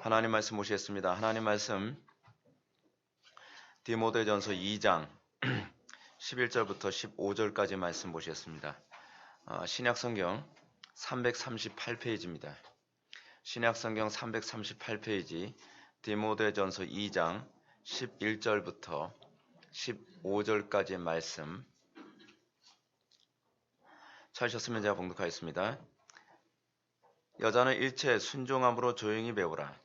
하나님 말씀 보시겠습니다. 하나님 말씀 디모데전서 2장 11절부터 15절까지 말씀 보시겠습니다. 신약성경 338페이지입니다. 신약성경 338페이지 디모데전서 2장 11절부터 15절까지 말씀 찾으셨으면 제가 봉독하겠습니다. 여자는 일체 순종함으로 조용히 배우라.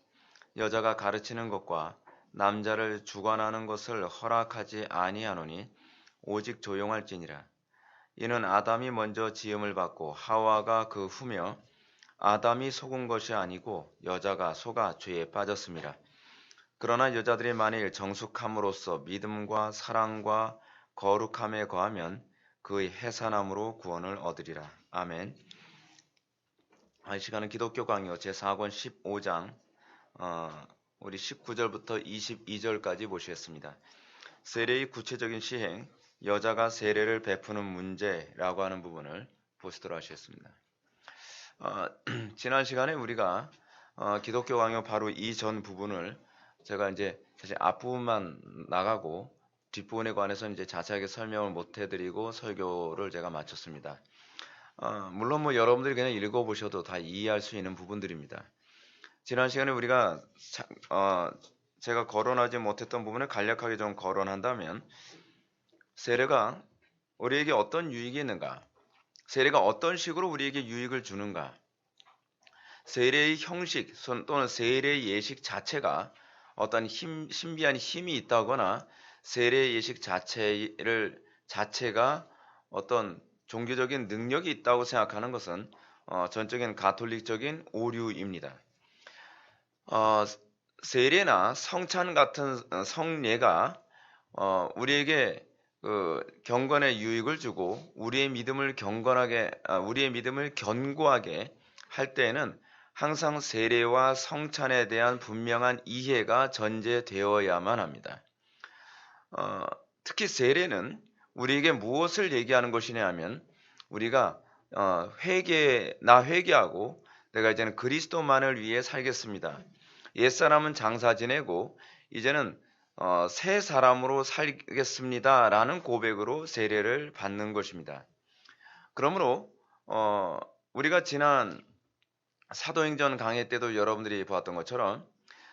여자가 가르치는 것과 남자를 주관하는 것을 허락하지 아니하노니 오직 조용할지니라. 이는 아담이 먼저 지음을 받고 하와가 그 후며 아담이 속은 것이 아니고 여자가 속아 죄에 빠졌습니다. 그러나 여자들이 만일 정숙함으로써 믿음과 사랑과 거룩함에 거하면 그의 해산함으로 구원을 얻으리라. 아멘. 이 시간은 기독교 강요 제4권 15장 우리 19절부터 22절까지 보시겠습니다. 세례의 구체적인 시행, 여자가 세례를 베푸는 문제라고 하는 부분을 보시도록 하시겠습니다. 지난 시간에 우리가 기독교 강요 바로 이전 부분을 제가 이제 사실 앞부분만 나가고 뒷부분에 관해서 이제 자세하게 설명을 못 해드리고 설교를 제가 마쳤습니다. 물론 뭐 여러분들이 그냥 읽어보셔도 다 이해할 수 있는 부분들입니다. 지난 시간에 우리가 제가 거론하지 못했던 부분을 간략하게 좀 거론한다면 세례가 우리에게 어떤 유익이 있는가? 세례가 어떤 식으로 우리에게 유익을 주는가? 세례의 형식 또는 세례의 예식 자체가 어떤 신비한 힘이 있다거나 세례의 예식 자체가 어떤 종교적인 능력이 있다고 생각하는 것은 전적인 가톨릭적인 오류입니다. 세례나 성찬 같은 성례가 우리에게 경건의 유익을 주고 우리의 믿음을 견고하게 할 때에는 항상 세례와 성찬에 대한 분명한 이해가 전제되어야만 합니다. 특히 세례는 우리에게 무엇을 얘기하는 것이냐 하면 우리가 회개하고 내가 이제는 그리스도만을 위해 살겠습니다. 옛사람은 장사 지내고 이제는 새 사람으로 살겠습니다 라는 고백으로 세례를 받는 것입니다. 그러므로 우리가 지난 사도행전 강해 때도 여러분들이 보았던 것처럼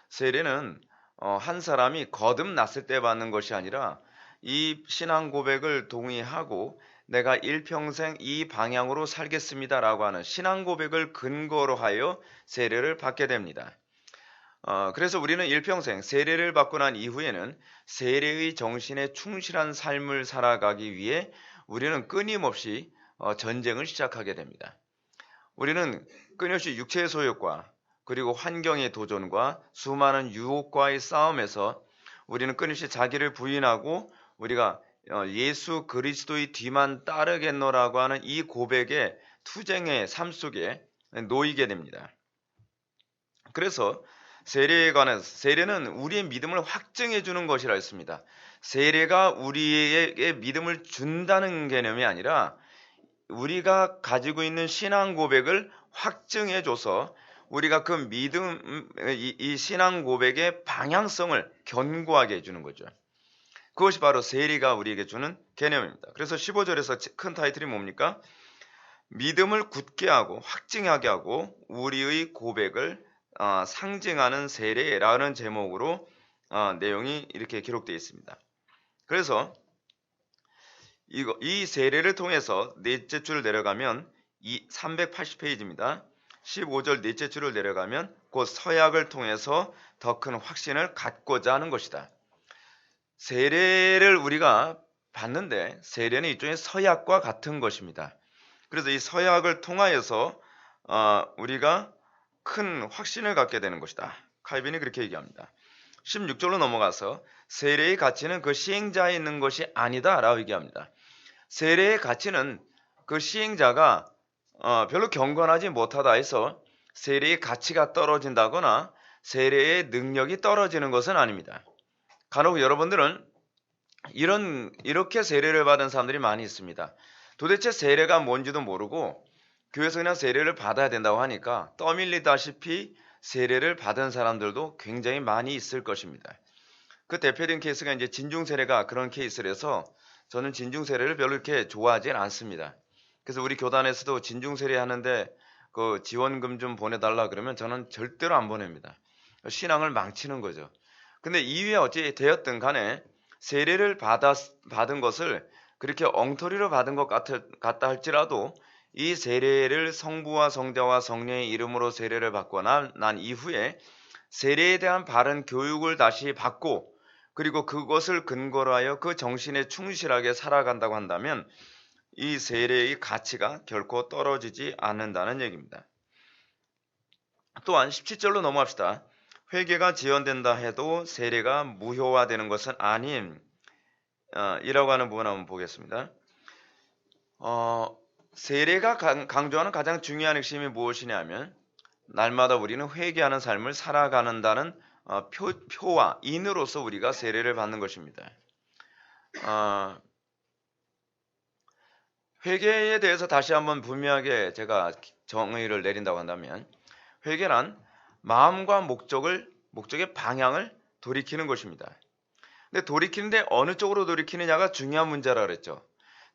세례는 한 사람이 거듭났을 때 받는 것이 아니라 이 신앙 고백을 동의하고 내가 일평생 이 방향으로 살겠습니다 라고 하는 신앙 고백을 근거로 하여 세례를 받게 됩니다. 그래서 우리는 일평생 세례를 받고 난 이후에는 세례의 정신에 충실한 삶을 살아가기 위해 우리는 끊임없이 전쟁을 시작하게 됩니다. 우리는 끊임없이 육체의 소욕과 그리고 환경의 도전과 수많은 유혹과의 싸움에서 우리는 끊임없이 자기를 부인하고 우리가 예수 그리스도의 뒤만 따르겠노라고 하는 이 고백의 투쟁의 삶 속에 놓이게 됩니다. 그래서 세례에 관해서 세례는 우리의 믿음을 확증해 주는 것이라 했습니다. 세례가 우리에게 믿음을 준다는 개념이 아니라 우리가 가지고 있는 신앙 고백을 확증해 줘서 우리가 그 믿음, 이 신앙 고백의 방향성을 견고하게 해주는 거죠. 그것이 바로 세례가 우리에게 주는 개념입니다. 그래서 15절에서 큰 타이틀이 뭡니까? 믿음을 굳게 하고 확증하게 하고 우리의 고백을 상징하는 세례라는 제목으로 내용이 이렇게 기록되어 있습니다. 그래서 이 세례를 통해서 넷째 줄을 내려가면 380페이지입니다. 15절 넷째 줄을 내려가면 곧 서약을 통해서 더 큰 확신을 갖고자 하는 것이다. 세례를 우리가 받는데 세례는 일종의 서약과 같은 것입니다. 그래서 이 서약을 통하여서 우리가 큰 확신을 갖게 되는 것이다. 칼빈이 그렇게 얘기합니다. 16절로 넘어가서 세례의 가치는 그 시행자에 있는 것이 아니다 라고 얘기합니다. 세례의 가치는 그 시행자가 별로 경건하지 못하다 해서 세례의 가치가 떨어진다거나 세례의 능력이 떨어지는 것은 아닙니다. 간혹 여러분들은 이렇게 세례를 받은 사람들이 많이 있습니다. 도대체 세례가 뭔지도 모르고 교회에서 그냥 세례를 받아야 된다고 하니까 떠밀리다시피 세례를 받은 사람들도 굉장히 많이 있을 것입니다. 그 대표적인 케이스가 이제 진중 세례가 그런 케이스라서 저는 진중 세례를 별로 이렇게 좋아하진 않습니다. 그래서 우리 교단에서도 진중 세례 하는데 그 지원금 좀 보내달라 그러면 저는 절대로 안 보냅니다. 신앙을 망치는 거죠. 근데 이후에 어찌 되었든 간에 세례를 받은 것을 그렇게 엉터리로 받은 것 같다 할지라도 이 세례를 성부와 성자와 성령의 이름으로 세례를 받고 난 이후에 세례에 대한 바른 교육을 다시 받고 그리고 그것을 근거로 하여 그 정신에 충실하게 살아간다고 한다면 이 세례의 가치가 결코 떨어지지 않는다는 얘기입니다. 또한 17절로 넘어갑시다. 회개가 지연된다 해도 세례가 무효화되는 것은 아님 이라고 하는 부분 한번 보겠습니다. 세례가 강조하는 가장 중요한 핵심이 무엇이냐면 날마다 우리는 회개하는 삶을 살아가는다는 표와 인으로서 우리가 세례를 받는 것입니다. 회개에 대해서 다시 한번 분명하게 제가 정의를 내린다고 한다면 회개란 마음과 목적의 방향을 돌이키는 것입니다. 근데 돌이키는데 어느 쪽으로 돌이키느냐가 중요한 문제라 그랬죠.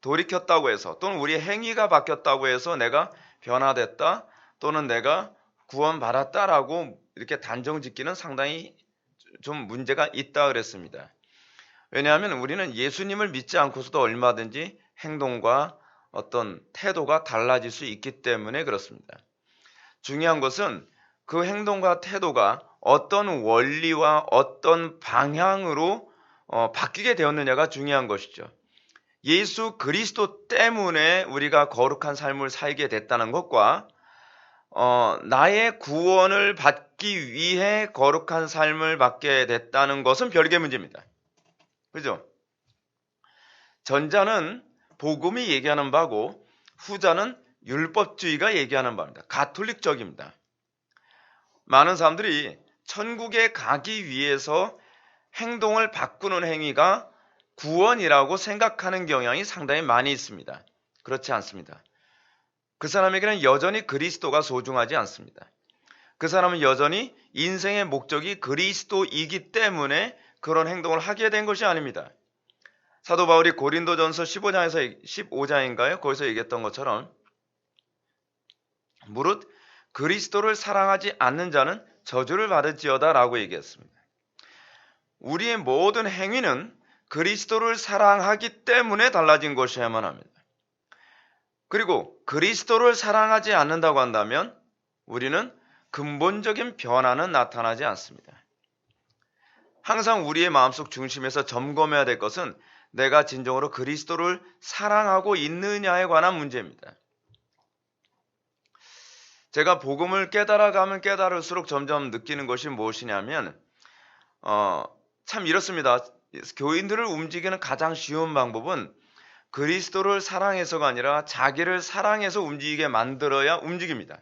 돌이켰다고 해서 또는 우리의 행위가 바뀌었다고 해서 내가 변화됐다 또는 내가 구원받았다라고 이렇게 단정 짓기는 상당히 좀 문제가 있다 그랬습니다. 왜냐하면 우리는 예수님을 믿지 않고서도 얼마든지 행동과 어떤 태도가 달라질 수 있기 때문에 그렇습니다. 중요한 것은 그 행동과 태도가 어떤 원리와 어떤 방향으로 바뀌게 되었느냐가 중요한 것이죠. 예수 그리스도 때문에 우리가 거룩한 삶을 살게 됐다는 것과 나의 구원을 받기 위해 거룩한 삶을 받게 됐다는 것은 별개의 문제입니다. 그죠? 전자는 복음이 얘기하는 바고 후자는 율법주의가 얘기하는 바입니다. 가톨릭적입니다. 많은 사람들이 천국에 가기 위해서 행동을 바꾸는 행위가 구원이라고 생각하는 경향이 상당히 많이 있습니다. 그렇지 않습니다. 그 사람에게는 여전히 그리스도가 소중하지 않습니다. 그 사람은 여전히 인생의 목적이 그리스도이기 때문에 그런 행동을 하게 된 것이 아닙니다. 사도 바울이 고린도전서 15장인가요? 거기서 얘기했던 것처럼 무릇 그리스도를 사랑하지 않는 자는 저주를 받을지어다 라고 얘기했습니다. 우리의 모든 행위는 그리스도를 사랑하기 때문에 달라진 것이어야만 합니다. 그리고 그리스도를 사랑하지 않는다고 한다면 우리는 근본적인 변화는 나타나지 않습니다. 항상 우리의 마음속 중심에서 점검해야 될 것은 내가 진정으로 그리스도를 사랑하고 있느냐에 관한 문제입니다. 제가 복음을 깨달아가면 깨달을수록 점점 느끼는 것이 무엇이냐면 참 이렇습니다. 교인들을 움직이는 가장 쉬운 방법은 그리스도를 사랑해서가 아니라 자기를 사랑해서 움직이게 만들어야 움직입니다.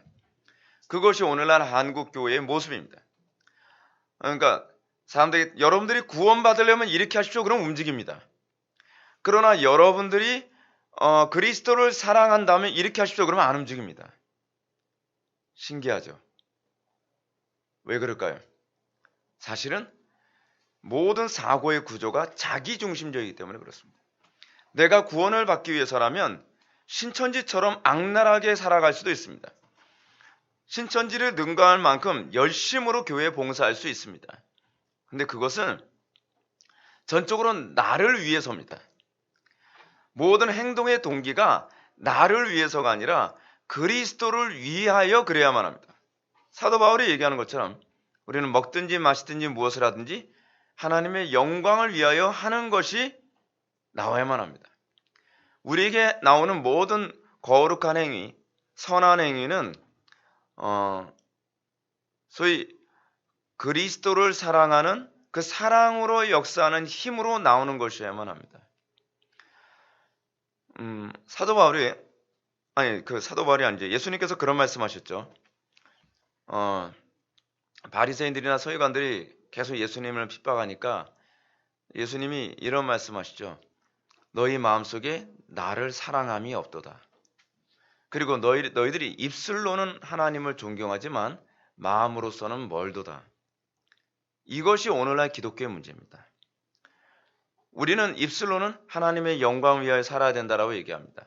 그것이 오늘날 한국 교회의 모습입니다. 그러니까 사람들이 여러분들이 구원받으려면 이렇게 하십시오. 그럼 움직입니다. 그러나 여러분들이 그리스도를 사랑한다면 이렇게 하십시오. 그러면 안 움직입니다. 신기하죠? 왜 그럴까요? 사실은 모든 사고의 구조가 자기중심적이기 때문에 그렇습니다. 내가 구원을 받기 위해서라면 신천지처럼 악랄하게 살아갈 수도 있습니다. 신천지를 능가할 만큼 열심으로 교회에 봉사할 수 있습니다. 근데 그것은 전적으로 나를 위해서입니다. 모든 행동의 동기가 나를 위해서가 아니라 그리스도를 위하여 그래야만 합니다. 사도 바울이 얘기하는 것처럼 우리는 먹든지 마시든지 무엇을 하든지 하나님의 영광을 위하여 하는 것이 나와야만 합니다. 우리에게 나오는 모든 거룩한 행위, 선한 행위는 소위 그리스도를 사랑하는 그 사랑으로 역사하는 힘으로 나오는 것이어야만 합니다. 사도 바울이 아니죠. 예수님께서 그런 말씀하셨죠. 바리새인들이나 서기관들이 계속 예수님을 핍박하니까 예수님이 이런 말씀하시죠. 너희 마음속에 나를 사랑함이 없도다. 그리고 너희들이 입술로는 하나님을 존경하지만 마음으로서는 멀도다. 이것이 오늘날 기독교의 문제입니다. 우리는 입술로는 하나님의 영광을 위하여 살아야 된다라고 얘기합니다.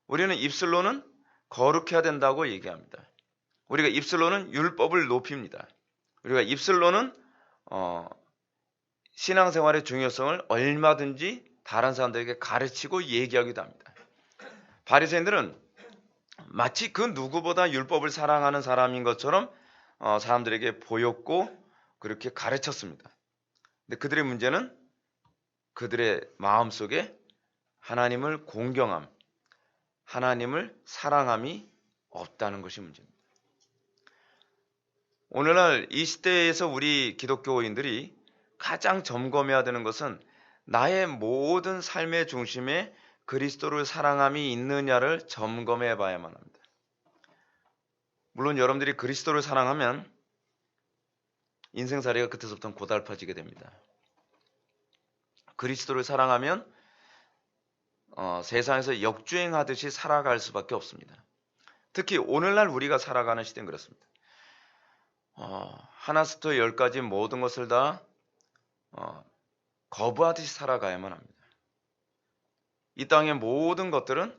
우리는 입술로는 거룩해야 된다고 얘기합니다. 우리가 입술로는 율법을 높입니다. 우리가 입술로는 신앙생활의 중요성을 얼마든지 다른 사람들에게 가르치고 얘기하기도 합니다. 바리새인들은 마치 그 누구보다 율법을 사랑하는 사람인 것처럼 사람들에게 보였고 그렇게 가르쳤습니다. 근데 그들의 문제는 그들의 마음속에 하나님을 공경함, 하나님을 사랑함이 없다는 것이 문제입니다. 오늘날 이 시대에서 우리 기독교인들이 가장 점검해야 되는 것은 나의 모든 삶의 중심에 그리스도를 사랑함이 있느냐를 점검해 봐야만 합니다. 물론 여러분들이 그리스도를 사랑하면 인생살이가 그때서부터 고달파지게 됩니다. 그리스도를 사랑하면 세상에서 역주행하듯이 살아갈 수밖에 없습니다. 특히 오늘날 우리가 살아가는 시대는 그렇습니다. 하나부터 10까지 모든 것을 다 거부하듯이 살아가야만 합니다. 이 땅의 모든 것들은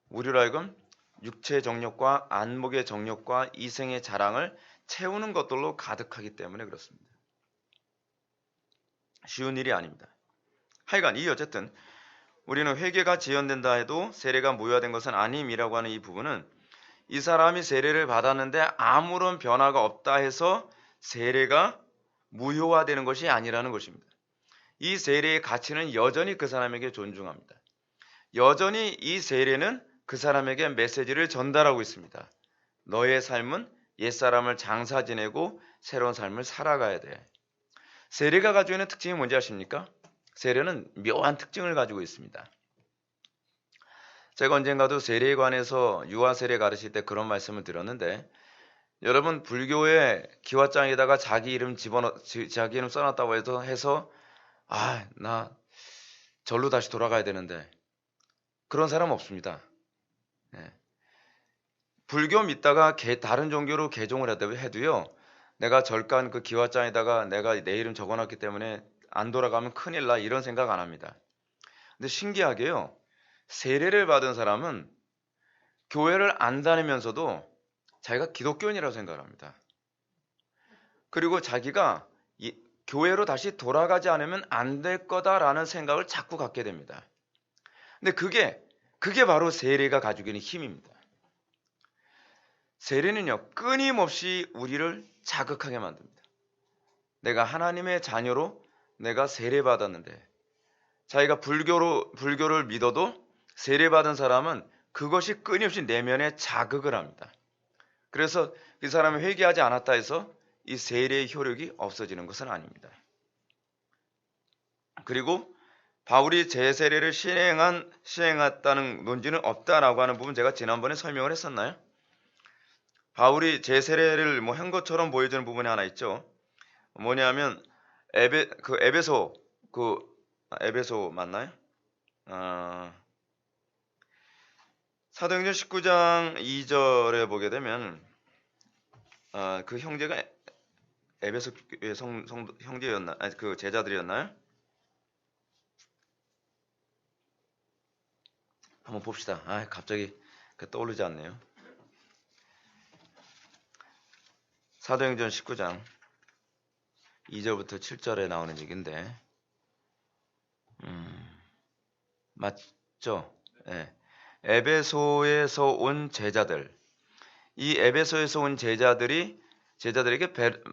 우리로 하여금 육체의 정욕과 안목의 정욕과 이생의 자랑을 채우는 것들로 가득하기 때문에 그렇습니다. 쉬운 일이 아닙니다. 하여간 어쨌든 우리는 회개가 지연된다 해도 세례가 무효화된 것은 아님이라고 하는 이 부분은 이 사람이 세례를 받았는데 아무런 변화가 없다 해서 세례가 무효화되는 것이 아니라는 것입니다. 이 세례의 가치는 여전히 그 사람에게 존중합니다. 여전히 이 세례는 그 사람에게 메시지를 전달하고 있습니다. 너의 삶은 옛사람을 장사 지내고 새로운 삶을 살아가야 돼. 세례가 가지고 있는 특징이 뭔지 아십니까? 세례는 묘한 특징을 가지고 있습니다. 제가 언젠가도 세례에 관해서 유아세례 가르칠 때 그런 말씀을 드렸는데, 여러분 불교의 기와장에다가 자기 이름 써놨다고 해서 나 절로 다시 돌아가야 되는데 그런 사람 없습니다. 불교 믿다가 다른 종교로 개종을 해도요, 내가 절간 그 기와장에다가 내가 내 이름 적어놨기 때문에 안 돌아가면 큰일 나 이런 생각 안 합니다. 근데 신기하게요, 세례를 받은 사람은 교회를 안 다니면서도 자기가 기독교인이라고 생각을 합니다. 그리고 자기가 교회로 다시 돌아가지 않으면 안 될 거다라는 생각을 자꾸 갖게 됩니다. 근데 그게 바로 세례가 가지고 있는 힘입니다. 세례는요, 끊임없이 우리를 자극하게 만듭니다. 내가 하나님의 자녀로 내가 세례받았는데, 자기가 불교를 믿어도 세례받은 사람은 그것이 끊임없이 내면에 자극을 합니다. 그래서 이 사람이 회개하지 않았다 해서 이 세례의 효력이 없어지는 것은 아닙니다. 그리고 바울이 제세례를 시행했다는 논지는 없다라고 하는 부분 제가 지난번에 설명을 했었나요? 바울이 제세례를 한 것처럼 보여주는 부분이 하나 있죠. 뭐냐면 에베소 맞나요? 사도행전 19장 2절에 보게 되면 그 형제가 에베소 형제였나? 그 제자들이었나요? 한번 봅시다. 갑자기 떠오르지 않네요. 사도행전 19장 2절부터 7절에 나오는 얘기인데, 맞죠? 네. 에베소에서 온 제자들, 이 에베소에서 온 제자들에게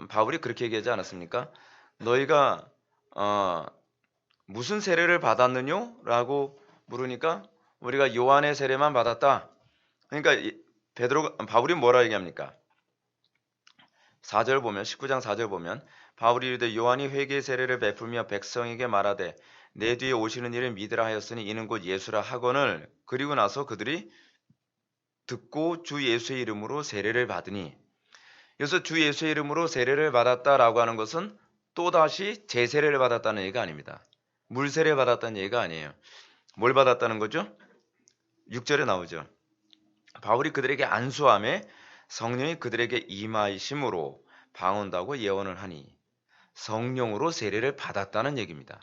바울이 그렇게 얘기하지 않았습니까? 너희가 무슨 세례를 받았느냐? 라고 물으니까 우리가 요한의 세례만 받았다. 그러니까 바울이 뭐라 얘기합니까? 4절 보면, 19장 4절 보면, 바울이 이르되 요한이 회개의 세례를 베풀며 백성에게 말하되 내 뒤에 오시는 이를 믿으라 하였으니 이는 곧 예수라 하거늘. 그리고 나서 그들이 듣고 주 예수의 이름으로 세례를 받으니, 그래서 주 예수의 이름으로 세례를 받았다라고 하는 것은 또다시 제세례를 받았다는 얘기가 아닙니다. 물세례 받았다는 얘기가 아니에요. 뭘 받았다는 거죠? 6절에 나오죠. 바울이 그들에게 안수함에 성령이 그들에게 임하이심으로 방언다고 예언을 하니 성령으로 세례를 받았다는 얘기입니다.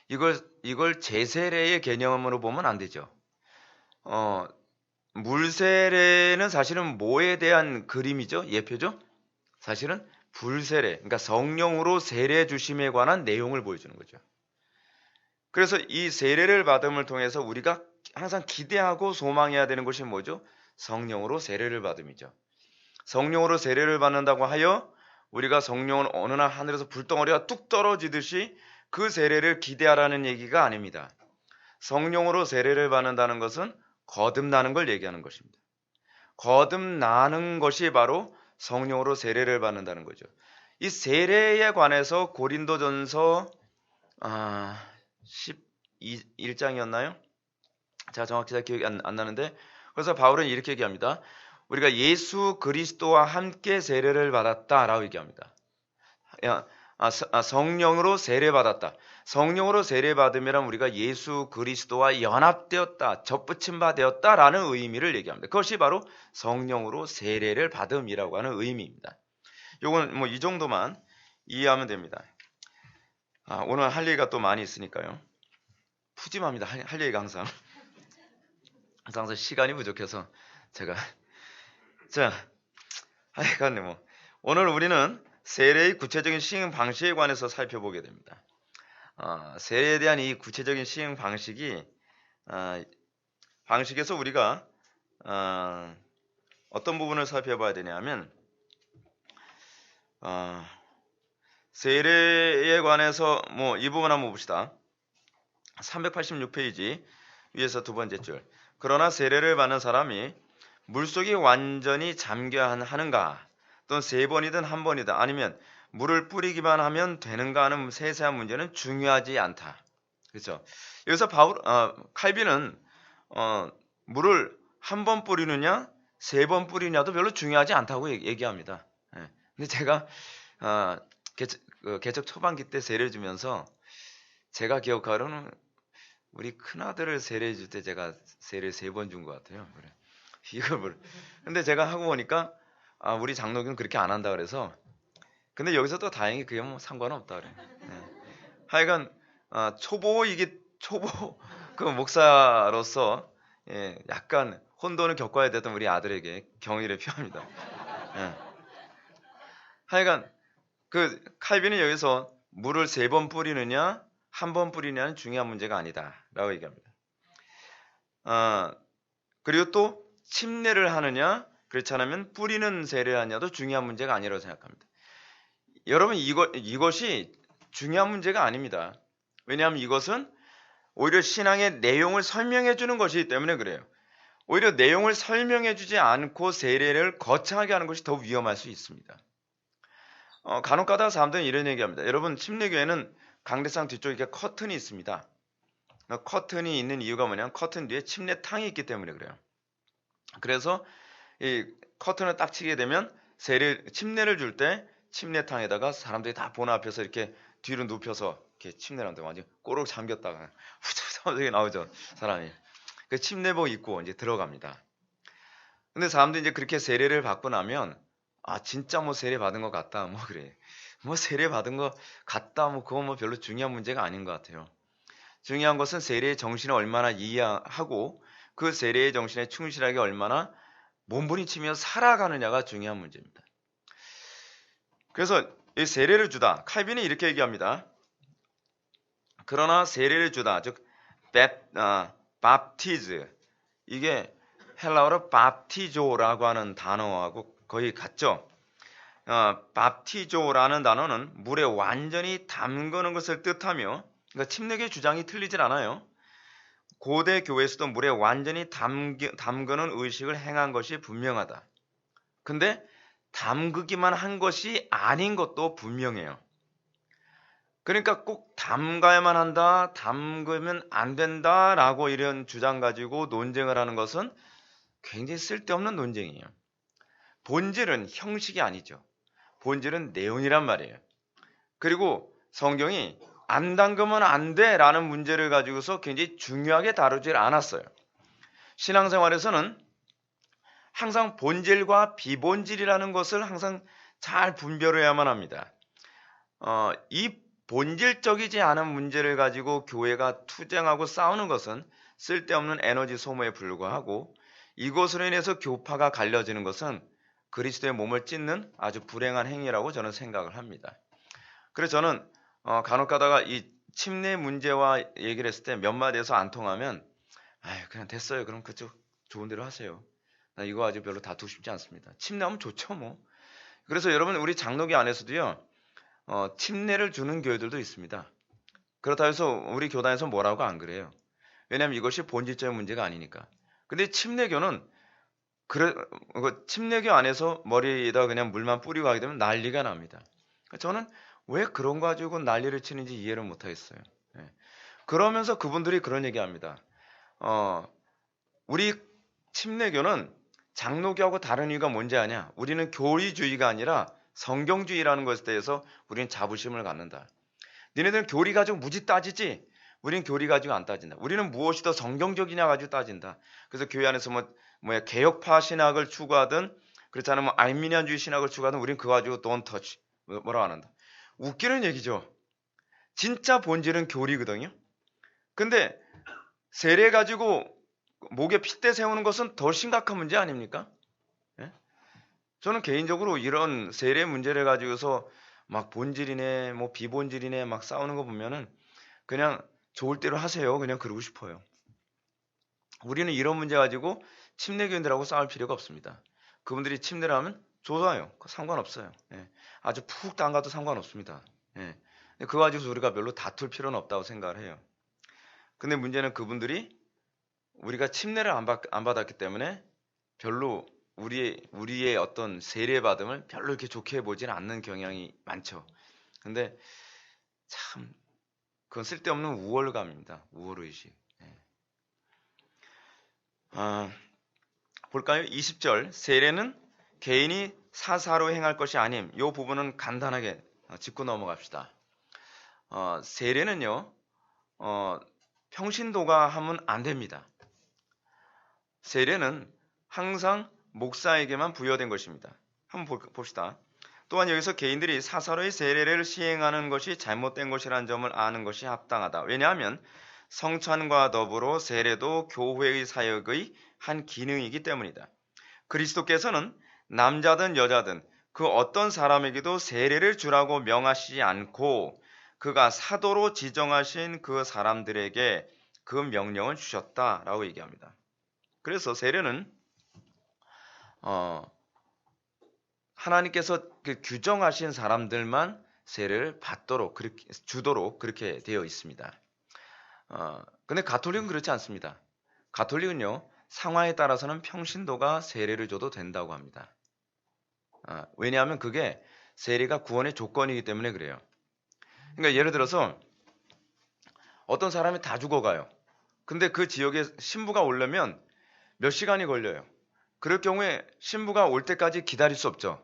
이걸 제세례의 개념으로 보면 안 되죠. 물세례는 사실은 뭐에 대한 그림이죠? 예표죠? 사실은 불세례, 그러니까 성령으로 세례 주심에 관한 내용을 보여주는 거죠. 그래서 이 세례를 받음을 통해서 우리가 항상 기대하고 소망해야 되는 것이 뭐죠? 성령으로 세례를 받음이죠. 성령으로 세례를 받는다고 하여 우리가 성령은 어느 날 하늘에서 불덩어리가 뚝 떨어지듯이 그 세례를 기대하라는 얘기가 아닙니다. 성령으로 세례를 받는다는 것은 거듭나는 걸 얘기하는 것입니다. 거듭나는 것이 바로 성령으로 세례를 받는다는 거죠. 이 세례에 관해서 고린도전서 11장이었나요? 제가 정확히 잘 기억이 안 나는데, 그래서 바울은 이렇게 얘기합니다. 우리가 예수 그리스도와 함께 세례를 받았다라고 얘기합니다. 성령으로 세례받았다. 성령으로 세례받으면 우리가 예수 그리스도와 연합되었다, 접붙임 바 되었다라는 의미를 얘기합니다. 그것이 바로 성령으로 세례를 받음이라고 하는 의미입니다. 요건 뭐 이 정도만 이해하면 됩니다. 오늘 할 얘기가 또 많이 있으니까요. 푸짐합니다. 할 얘기가 항상 시간이 부족해서 제가 하여간 뭐 오늘 우리는 세례의 구체적인 시행 방식에 관해서 살펴보게 됩니다. 세례에 대한 이 구체적인 시행 방식에서 우리가 어떤 부분을 살펴봐야 되냐면 세례에 관해서 뭐 이 부분 한번 봅시다. 386페이지 위에서 두 번째 줄. 그러나 세례를 받는 사람이 물속에 완전히 잠겨야 하는가, 또는 세 번이든 한 번이든 아니면 물을 뿌리기만 하면 되는가 하는 세세한 문제는 중요하지 않다. 그렇죠? 여기서 칼빈은 물을 한 번 뿌리느냐 세 번 뿌리냐도 별로 중요하지 않다고 얘기합니다. 근데 제가 개척 초반기 때 세례 주면서 제가 기억하로는 우리 큰아들을 세례 줄 때 제가 세례 3번 준 것 같아요. 그래. 근데 제가 하고 보니까 우리 장로교는 그렇게 안 한다 그래서, 근데 여기서 또 다행히 그게 뭐 상관없다 그래. 하여간 초보 그 목사로서 약간 혼돈을 겪어야 됐던 우리 아들에게 경의를 표합니다. 하여간 그 칼빈이 여기서 물을 3번 뿌리느냐 한 번 뿌리느냐는 중요한 문제가 아니다라고 얘기합니다. 그리고 또 침례를 하느냐 그렇지 않으면 뿌리는 세례를 하냐도 중요한 문제가 아니라고 생각합니다. 여러분 이것이 중요한 문제가 아닙니다. 왜냐하면 이것은 오히려 신앙의 내용을 설명해 주는 것이기 때문에 그래요. 오히려 내용을 설명해 주지 않고 세례를 거창하게 하는 것이 더 위험할 수 있습니다. 간혹가다 사람들은 이런 얘기합니다. 여러분 침례교회는 강대상 뒤쪽에 이렇게 커튼이 있습니다. 커튼이 있는 이유가 뭐냐면 커튼 뒤에 침례탕이 있기 때문에 그래요. 그래서 이 커튼을 딱 치게 되면 침례를 줄 때 침례탕에다가 사람들이 다 보는 앞에서 이렇게 뒤로 눕혀서 이렇게 침례를 하는데 완전 꼬르륵 잠겼다가 후적후적 나오죠 사람이. 그 침례복 입고 이제 들어갑니다. 근데 사람들이 이제 그렇게 세례를 받고 나면 진짜 뭐 세례 받은 것 같다 뭐 그래. 뭐 세례 받은 것 같다 뭐 그건 뭐 별로 중요한 문제가 아닌 것 같아요. 중요한 것은 세례의 정신을 얼마나 이해하고 그 세례의 정신에 충실하게 얼마나 몸부림치며 살아가느냐가 중요한 문제입니다. 그래서 이 세례를 주다. 칼빈이 이렇게 얘기합니다. 그러나 세례를 주다. 즉 밥티즈. 이게 헬라어로 밥티조라고 하는 단어하고 거의 같죠. 밥티조라는 단어는 물에 완전히 담그는 것을 뜻하며, 그러니까 침례교의 주장이 틀리질 않아요. 고대 교회에서도 물에 완전히 담그는 의식을 행한 것이 분명하다. 근데 담그기만 한 것이 아닌 것도 분명해요. 그러니까 꼭 담가야만 한다, 담그면 안 된다라고 이런 주장 가지고 논쟁을 하는 것은 굉장히 쓸데없는 논쟁이에요. 본질은 형식이 아니죠. 본질은 내용이란 말이에요. 그리고 성경이 안 담그면 안 돼라는 문제를 가지고서 굉장히 중요하게 다루질 않았어요. 신앙생활에서는 항상 본질과 비본질이라는 것을 항상 잘 분별해야만 합니다. 이 본질적이지 않은 문제를 가지고 교회가 투쟁하고 싸우는 것은 쓸데없는 에너지 소모에 불과하고, 이것으로 인해서 교파가 갈려지는 것은 그리스도의 몸을 찢는 아주 불행한 행위라고 저는 생각을 합니다. 그래서 저는 간혹 가다가 이 침례 문제와 얘기를 했을 때 몇 마디에서 안 통하면 그냥 됐어요. 그럼 그쪽 좋은 대로 하세요. 나 이거 아주 별로 다투고 싶지 않습니다. 침례하면 좋죠 뭐. 그래서 여러분, 우리 장로교 안에서도요, 침례를 주는 교회들도 있습니다. 그렇다고 해서 우리 교단에서 뭐라고 안 그래요. 왜냐하면 이것이 본질적인 문제가 아니니까. 근데 침례교는 침례교 안에서 머리에다 그냥 물만 뿌리고 하게 되면 난리가 납니다. 저는 왜 그런 거 가지고 난리를 치는지 이해를 못하겠어요. 그러면서 그분들이 그런 얘기합니다. 우리 침례교는 장로교하고 다른 이유가 뭔지 아냐? 우리는 교리주의가 아니라 성경주의라는 것에 대해서 우리는 자부심을 갖는다. 니네들은 교리 가지고 무지 따지지? 우리는 교리 가지고 안 따진다. 우리는 무엇이 더 성경적이냐 가지고 따진다. 그래서 교회 안에서 개혁파 신학을 추구하든, 그렇지 않으면 알미니안주의 신학을 추구하든 우리는 그거 가지고 don't touch, 뭐라고 안 한다. 웃기는 얘기죠. 진짜 본질은 교리거든요. 근데 세례 가지고 목에 핏대 세우는 것은 더 심각한 문제 아닙니까? 예? 저는 개인적으로 이런 세례 문제를 가지고서 막 본질이네 뭐 비본질이네 막 싸우는 거 보면은 그냥 좋을 대로 하세요. 그냥 그러고 싶어요. 우리는 이런 문제 가지고 침례교인들하고 싸울 필요가 없습니다. 그분들이 침례를 하면 좋아요. 상관없어요. 예. 아주 푹 담가도 상관없습니다. 예. 그거 가지고 우리가 별로 다툴 필요는 없다고 생각을 해요. 근데 문제는 그분들이 우리가 침례를 안 받았기 때문에 별로 우리의 어떤 세례받음을 별로 이렇게 좋게 보지는 않는 경향이 많죠. 근데 참 그건 쓸데없는 우월감입니다. 우월의식. 볼까요? 20절, 세례는 개인이 사사로 행할 것이 아님. 이 부분은 간단하게 짚고 넘어갑시다. 세례는요, 평신도가 하면 안 됩니다. 세례는 항상 목사에게만 부여된 것입니다. 한번 봅시다. 또한 여기서 개인들이 사사로의 세례를 시행하는 것이 잘못된 것이라는 점을 아는 것이 합당하다. 왜냐하면 성찬과 더불어 세례도 교회의 사역의 한 기능이기 때문이다. 그리스도께서는 남자든 여자든 그 어떤 사람에게도 세례를 주라고 명하시지 않고 그가 사도로 지정하신 그 사람들에게 그 명령을 주셨다라고 얘기합니다. 그래서 세례는 하나님께서 그 규정하신 사람들만 세례를 주도록 그렇게 되어 있습니다. 근데 가톨릭은 그렇지 않습니다. 가톨릭은요, 상황에 따라서는 평신도가 세례를 줘도 된다고 합니다. 왜냐하면 그게 세례가 구원의 조건이기 때문에 그래요. 그러니까 예를 들어서 어떤 사람이 다 죽어가요. 근데 그 지역에 신부가 오려면 몇 시간이 걸려요. 그럴 경우에 신부가 올 때까지 기다릴 수 없죠.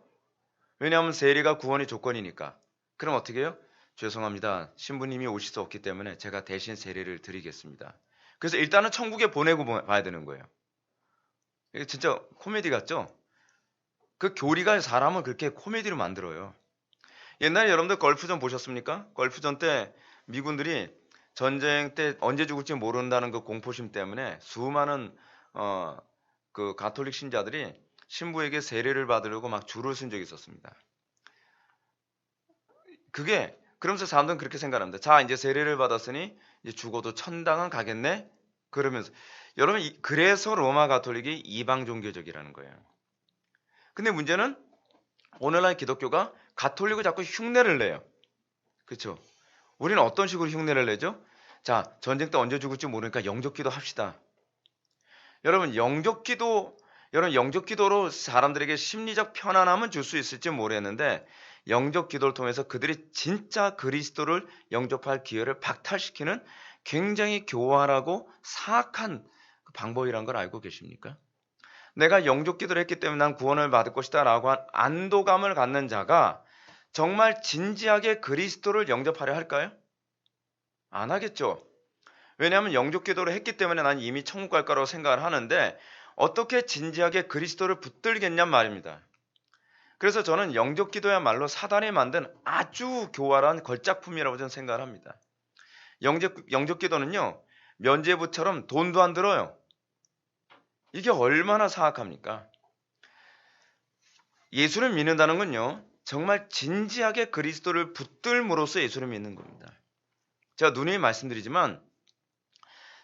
왜냐하면 세례가 구원의 조건이니까. 그럼 어떻게 해요? 죄송합니다. 신부님이 오실 수 없기 때문에 제가 대신 세례를 드리겠습니다. 그래서 일단은 천국에 보내고 봐야 되는 거예요. 이게 진짜 코미디 같죠? 그 교리가 사람을 그렇게 코미디로 만들어요. 옛날에 여러분들 걸프전 보셨습니까? 걸프전 때 미군들이 전쟁 때 언제 죽을지 모른다는 그 공포심 때문에 수많은 그 가톨릭 신자들이 신부에게 세례를 받으려고 막 줄을 쓴 적이 있었습니다. 그러면서 사람들은 그렇게 생각합니다. 자, 이제 세례를 받았으니 이제 죽어도 천당은 가겠네? 그러면서 여러분, 그래서 로마 가톨릭이 이방 종교적이라는 거예요. 근데 문제는 오늘날 기독교가 가톨릭을 자꾸 흉내를 내요. 그렇죠? 우리는 어떤 식으로 흉내를 내죠? 자, 전쟁 때 언제 죽을지 모르니까 영접기도 합시다. 여러분, 영접기도로 사람들에게 심리적 편안함은 줄 수 있을지 모르겠는데 영접기도를 통해서 그들이 진짜 그리스도를 영접할 기회를 박탈시키는 굉장히 교활하고 사악한 방법이란 걸 알고 계십니까? 내가 영접기도를 했기 때문에 난 구원을 받을 것이다 라고 한 안도감을 갖는 자가 정말 진지하게 그리스도를 영접하려 할까요? 안 하겠죠. 왜냐하면 영접기도를 했기 때문에 난 이미 천국 갈 거라고 생각을 하는데 어떻게 진지하게 그리스도를 붙들겠냔 말입니다. 그래서 저는 영적 기도야말로 사단이 만든 아주 교활한 걸작품이라고 저는 생각을 합니다. 영적 기도는요, 면죄부처럼 돈도 안 들어요. 이게 얼마나 사악합니까? 예수를 믿는다는 건요, 정말 진지하게 그리스도를 붙들므로써 예수를 믿는 겁니다. 제가 누누이 말씀드리지만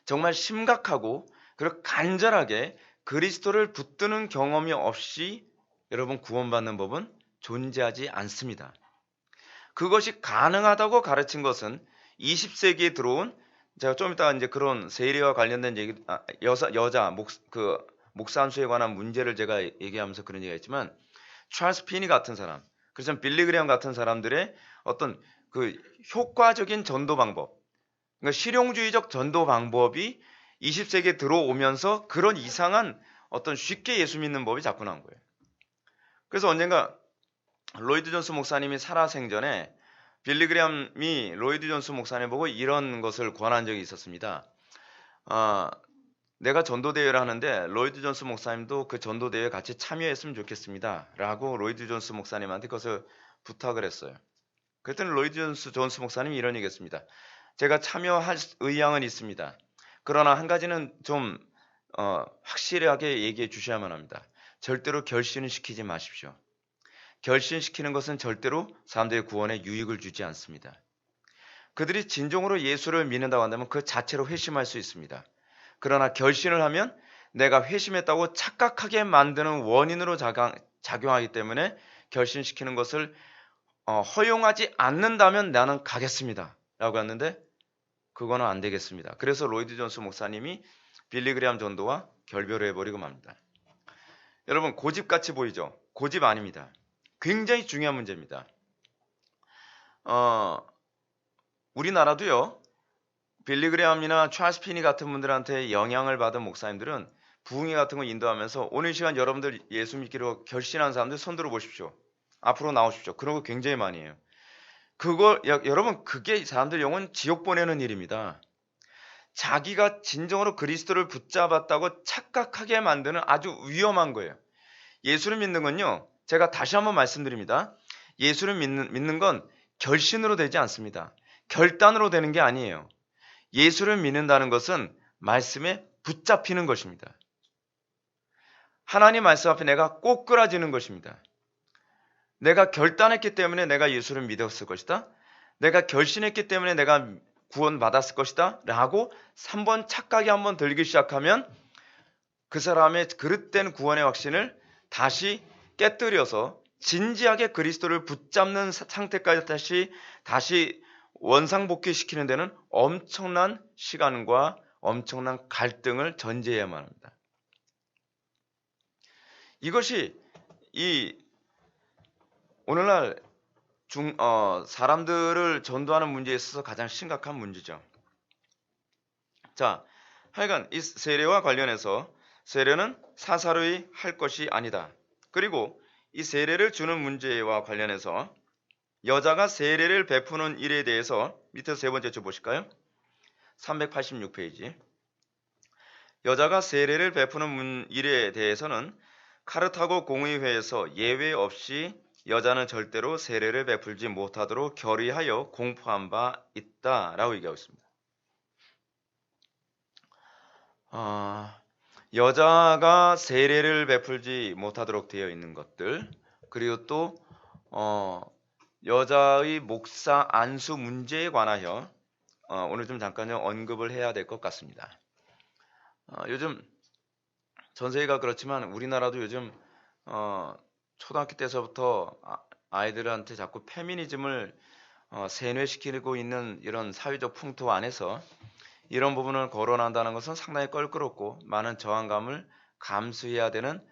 정말 심각하고 그리고 간절하게 그리스도를 붙드는 경험이 없이 여러분 구원받는 법은 존재하지 않습니다. 그것이 가능하다고 가르친 것은 20세기에 들어온, 제가 좀 이따 이제 그런 세례와 관련된 얘기, 여자 목사 안수에 관한 문제를 제가 얘기하면서 그런 얘기가 있지만, 찰스 피니 같은 사람, 그래서 빌리 그레엄 같은 사람들의 어떤 그 효과적인 전도 방법, 그러니까 실용주의적 전도 방법이 20세기에 들어오면서 그런 이상한 어떤 쉽게 예수 믿는 법이 자꾸 나온 거예요. 그래서 언젠가 로이드 존스 목사님이 살아생전에 빌리 그레엄이 로이드 존스 목사님 보고 이런 것을 권한 적이 있었습니다. 내가 전도대회를 하는데 로이드 존스 목사님도 그 전도대회에 같이 참여했으면 좋겠습니다. 라고 로이드 존스 목사님한테 그것을 부탁을 했어요. 그랬더니 로이드 존스 목사님이 이런 얘기했습니다. 제가 참여할 의향은 있습니다. 그러나 한 가지는 좀 확실하게 얘기해 주셔야만 합니다. 절대로 결신을 시키지 마십시오. 결신시키는 것은 절대로 사람들의 구원에 유익을 주지 않습니다. 그들이 진정으로 예수를 믿는다고 한다면 그 자체로 회심할 수 있습니다. 그러나 결신을 하면 내가 회심했다고 착각하게 만드는 원인으로 작용하기 때문에 결신시키는 것을 허용하지 않는다면 나는 가겠습니다. 라고 했는데 그거는 안 되겠습니다. 그래서 로이드 존스 목사님이 빌리 그레엄 전도와 결별을 해버리고 맙니다. 여러분 고집같이 보이죠? 고집 아닙니다. 굉장히 중요한 문제입니다. 우리나라도요, 빌리 그레엄이나 찰스 피니 같은 분들한테 영향을 받은 목사님들은 부흥회 같은 거 인도하면서 오늘 시간 여러분들 예수 믿기로 결심한 사람들 손 들어 보십시오. 앞으로 나오십시오. 그런 거 굉장히 많이 해요. 여러분 그게 사람들 영혼 지옥 보내는 일입니다. 자기가 진정으로 그리스도를 붙잡았다고 착각하게 만드는 아주 위험한 거예요. 예수를 믿는 건요, 제가 다시 한번 말씀드립니다. 예수를 믿는 건 결신으로 되지 않습니다. 결단으로 되는 게 아니에요. 예수를 믿는다는 것은 말씀에 붙잡히는 것입니다. 하나님 말씀 앞에 내가 꼬꾸라지는 것입니다. 내가 결단했기 때문에 내가 예수를 믿었을 것이다. 내가 결신했기 때문에 내가 구원받았을 것이다. 라고 3번 착각이 한번 들기 시작하면 그 사람의 그릇된 구원의 확신을 다시 깨뜨려서 진지하게 그리스도를 붙잡는 상태까지 다시 원상복귀시키는 데는 엄청난 시간과 엄청난 갈등을 전제해야만 합니다. 이것이 이 오늘날 사람들을 전도하는 문제에 있어서 가장 심각한 문제죠. 자, 하여간 이 세례와 관련해서 세례는 사사로이 할 것이 아니다. 그리고 이 세례를 주는 문제와 관련해서 여자가 세례를 베푸는 일에 대해서 밑에서 세 번째 줄 보실까요? 386페이지. 여자가 세례를 베푸는 일에 대해서는 카르타고 공의회에서 예외 없이 여자는 절대로 세례를 베풀지 못하도록 결의하여 공포한 바 있다라고 얘기하고 있습니다. 여자가 세례를 베풀지 못하도록 되어 있는 것들, 그리고 또 여자의 목사 안수 문제에 관하여 오늘 좀 잠깐요 언급을 해야 될 것 같습니다. 요즘 전 세계가 그렇지만 우리나라도 요즘 초등학교 때서부터 아이들한테 자꾸 페미니즘을 세뇌시키고 있는 이런 사회적 풍토 안에서 이런 부분을 거론한다는 것은 상당히 껄끄럽고 많은 저항감을 감수해야 되는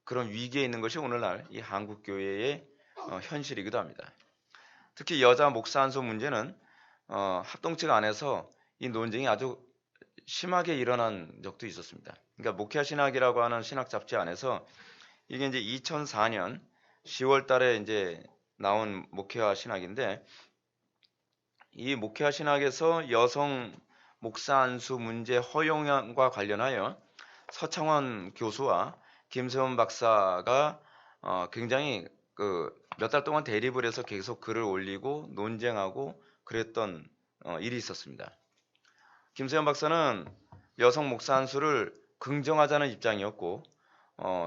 그런 위기에 있는 것이 오늘날 이 한국 교회의 현실이기도 합니다. 특히 여자 목사 안수 문제는 합동측 안에서 이 논쟁이 아주 심하게 일어난 적도 있었습니다. 그러니까 목회와 신학이라고 하는 신학 잡지 안에서 이게 이제 2004년 10월 달에 이제 나온 목회와 신학인데 이 목회와 신학에서 여성 목사 안수 문제 허용과 관련하여 서창원 교수와 김세원 박사가 굉장히 그 몇 달 동안 대립을 해서 계속 글을 올리고 논쟁하고 그랬던 일이 있었습니다. 김세현 박사는 여성 목사 한 수를 긍정하자는 입장이었고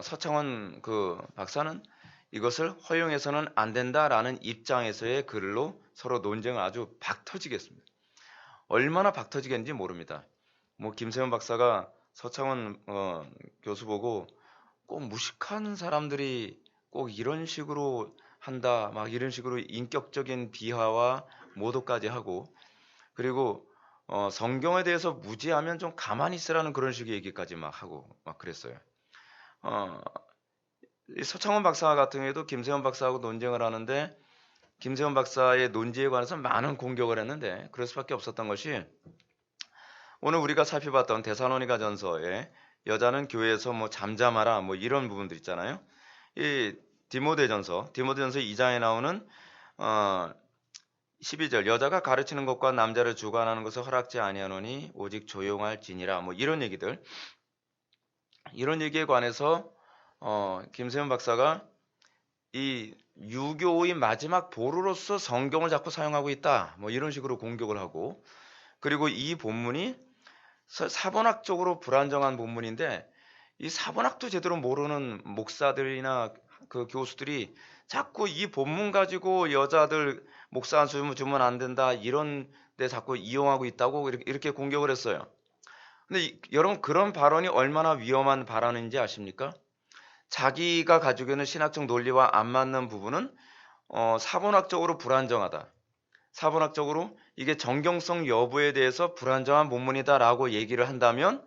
서창원 그 박사는 이것을 허용해서는 안 된다라는 입장에서의 글로 서로 논쟁을 아주 박터지게 했습니다. 얼마나 박터지겠는지 모릅니다. 뭐 김세현 박사가 서창원 교수 보고 꼭 무식한 사람들이 꼭 이런 식으로 한다, 막 이런 식으로 인격적인 비하와 모독까지 하고, 그리고 성경에 대해서 무지하면 좀 가만히 있으라는 그런 식의 얘기까지 막 하고 막 그랬어요. 이 서창원 박사 같은 경우에도 김세원 박사하고 논쟁을 하는데 김세원 박사의 논지에 관해서 많은 공격을 했는데 그럴 수밖에 없었던 것이 오늘 우리가 살펴봤던 데살로니가 전서에 여자는 교회에서 뭐 잠잠하라 뭐 이런 부분들 있잖아요. 이 디모데전서 2장에 나오는 12절 여자가 가르치는 것과 남자를 주관하는 것을 허락지 아니하노니 오직 조용할지니라 뭐 이런 얘기들, 이런 얘기에 관해서 김세현 박사가 이 유교의 마지막 보루로서 성경을 자꾸 사용하고 있다 뭐 이런 식으로 공격을 하고, 그리고 이 본문이 사본학적으로 불안정한 본문인데 이 사본학도 제대로 모르는 목사들이나 그 교수들이 자꾸 이 본문 가지고 여자들 목사 한 수 주면 안 된다 이런 데 자꾸 이용하고 있다고 이렇게 공격을 했어요. 근데 여러분 그런 발언이 얼마나 위험한 발언인지 아십니까? 자기가 가지고 있는 신학적 논리와 안 맞는 부분은 사본학적으로 불안정하다. 사본학적으로 이게 정경성 여부에 대해서 불안정한 본문이다라고 얘기를 한다면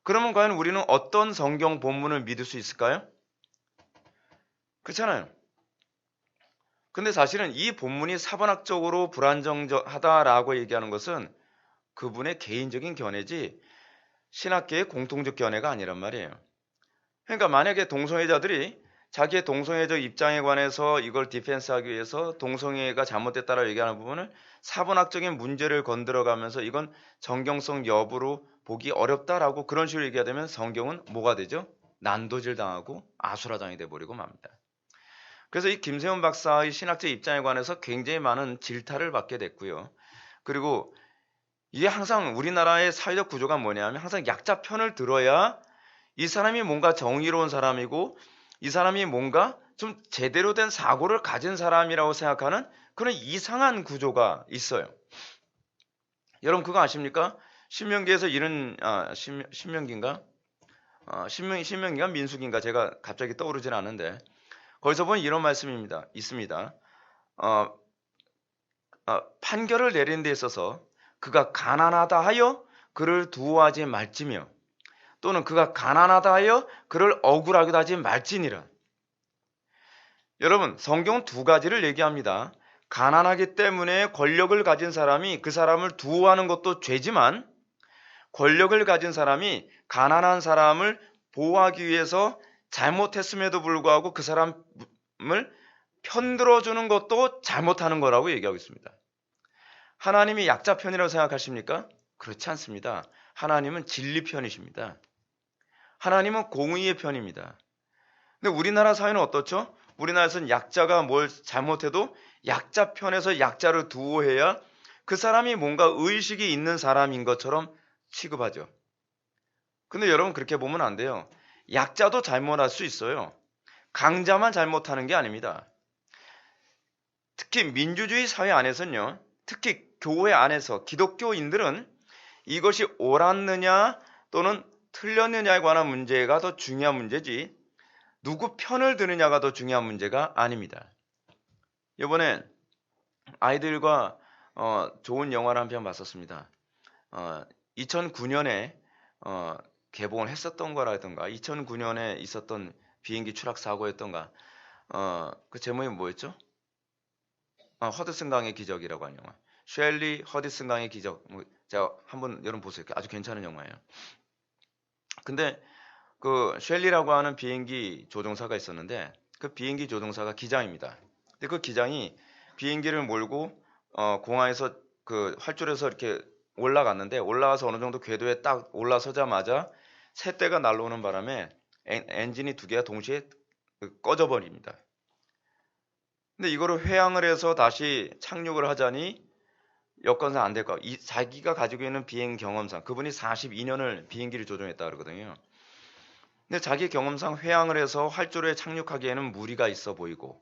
그러면 과연 우리는 어떤 성경 본문을 믿을 수 있을까요? 그렇잖아요. 근데 사실은 이 본문이 사본학적으로 불안정하다라고 얘기하는 것은 그분의 개인적인 견해지 신학계의 공통적 견해가 아니란 말이에요. 그러니까 만약에 동성애자들이 자기의 동성애적 입장에 관해서 이걸 디펜스하기 위해서 동성애가 잘못됐다라고 얘기하는 부분을 사본학적인 문제를 건드려가면서 이건 정경성 여부로 보기 어렵다라고 그런 식으로 얘기하게 되면 성경은 뭐가 되죠? 난도질 당하고 아수라장이 돼버리고 맙니다. 그래서 이 김세훈 박사의 신학적 입장에 관해서 굉장히 많은 질타를 받게 됐고요. 그리고 이게 항상 우리나라의 사회적 구조가 뭐냐면 항상 약자 편을 들어야 이 사람이 뭔가 정의로운 사람이고 이 사람이 뭔가 좀 제대로 된 사고를 가진 사람이라고 생각하는 그런 이상한 구조가 있어요. 여러분 그거 아십니까? 신명기에서 이런 신명기인가? 신명기인가 민수기인가 제가 갑자기 떠오르진 않은데 거기서 보면 이런 말씀이 있습니다. 판결을 내리는 데 있어서 그가 가난하다 하여 그를 두어하지 말지며 또는 그가 가난하다 하여 그를 억울하게 하지 말지니라. 여러분 성경은 두 가지를 얘기합니다. 가난하기 때문에 권력을 가진 사람이 그 사람을 두어하는 것도 죄지만 권력을 가진 사람이 가난한 사람을 보호하기 위해서 잘못했음에도 불구하고 그 사람을 편들어주는 것도 잘못하는 거라고 얘기하고 있습니다. 하나님이 약자 편이라고 생각하십니까? 그렇지 않습니다. 하나님은 진리 편이십니다. 하나님은 공의의 편입니다. 근데 우리나라 사회는 어떻죠? 우리나라에서는 약자가 뭘 잘못해도 약자 편에서 약자를 두어해야 그 사람이 뭔가 의식이 있는 사람인 것처럼 취급하죠. 근데 여러분 그렇게 보면 안 돼요. 약자도 잘못할 수 있어요. 강자만 잘못하는 게 아닙니다. 특히 민주주의 사회 안에서는요. 특히 교회 안에서 기독교인들은 이것이 옳았느냐 또는 틀렸느냐에 관한 문제가 더 중요한 문제지 누구 편을 드느냐가 더 중요한 문제가 아닙니다. 이번에 아이들과 좋은 영화를 한 편 봤었습니다. 2009년에 개봉을 했었던 거라든가 2009년에 있었던 비행기 추락 사고였던가 그 제목이 뭐였죠? 허드슨 강의 기적이라고 하는 영화. 셸리 허드슨 강의 기적. 제가 한번 여러분 보세요. 아주 괜찮은 영화예요. 근데 그 셸리라고 하는 비행기 조종사가 있었는데 그 비행기 조종사가 기장입니다. 근데 그 기장이 비행기를 몰고 공항에서 그 활주로에서 이렇게 올라갔는데 올라가서 어느 정도 궤도에 딱 올라서자마자 새 때가 날아오는 바람에 엔진이 두 개가 동시에 꺼져 버립니다. 근데 이거를 회항을 해서 다시 착륙을 하자니 여건상 안 될 거. 자기가 가지고 있는 비행 경험상 그분이 42년을 비행기를 조종했다 그러거든요. 근데 자기 경험상 회항을 해서 활주로에 착륙하기에는 무리가 있어 보이고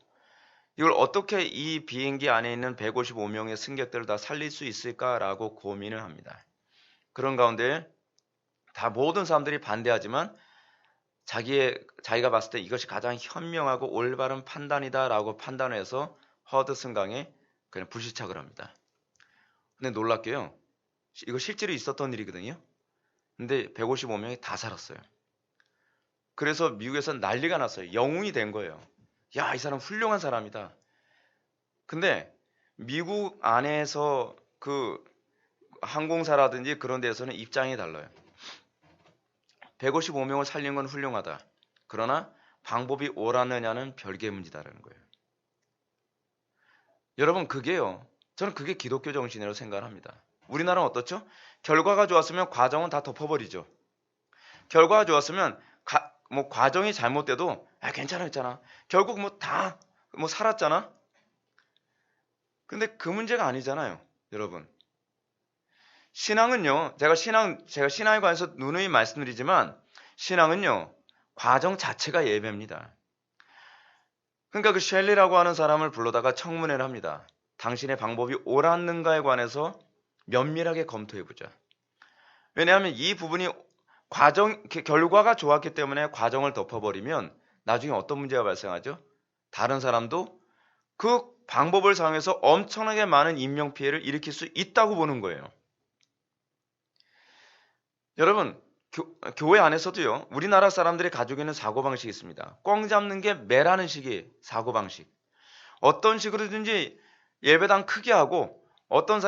이걸 어떻게 이 비행기 안에 있는 155명의 승객들을 다 살릴 수 있을까라고 고민을 합니다. 그런 가운데 다 모든 사람들이 반대하지만 자기가 봤을 때 이것이 가장 현명하고 올바른 판단이다라고 판단해서 허드슨강에 그냥 불시착을 합니다. 근데 놀랍게요. 이거 실제로 있었던 일이거든요. 근데 155명이 다 살았어요. 그래서 미국에서 난리가 났어요. 영웅이 된 거예요. 야, 이 사람 훌륭한 사람이다. 근데 미국 안에서 그 항공사라든지 그런 데에서는 입장이 달라요. 155명을 살린 건 훌륭하다. 그러나 방법이 옳았느냐는 별개의 문제다라는 거예요. 여러분, 저는 그게 기독교 정신이라고 생각을 합니다. 우리나라는 어떻죠? 결과가 좋았으면 과정은 다 덮어버리죠. 결과가 좋았으면 과정이 잘못돼도 괜찮아. 결국 다 살았잖아. 근데 그 문제가 아니잖아요, 여러분. 신앙은요, 제가 신앙에 관해서 누누이 말씀드리지만 신앙은요, 과정 자체가 예배입니다. 그러니까 그 셸리라고 하는 사람을 불러다가 청문회를 합니다. 당신의 방법이 옳았는가에 관해서 면밀하게 검토해보자. 왜냐하면 이 부분이 결과가 좋았기 때문에 과정을 덮어버리면 나중에 어떤 문제가 발생하죠? 다른 사람도 그 방법을 사용해서 엄청나게 많은 인명피해를 일으킬 수 있다고 보는 거예요. 여러분, 교회 안에서도요, 우리나라 사람들이 가지고 있는 사고방식이 있습니다. 꽝 잡는 게 매라는 식의 사고방식. 어떤 식으로든지 예배당 크게 하고, 어떤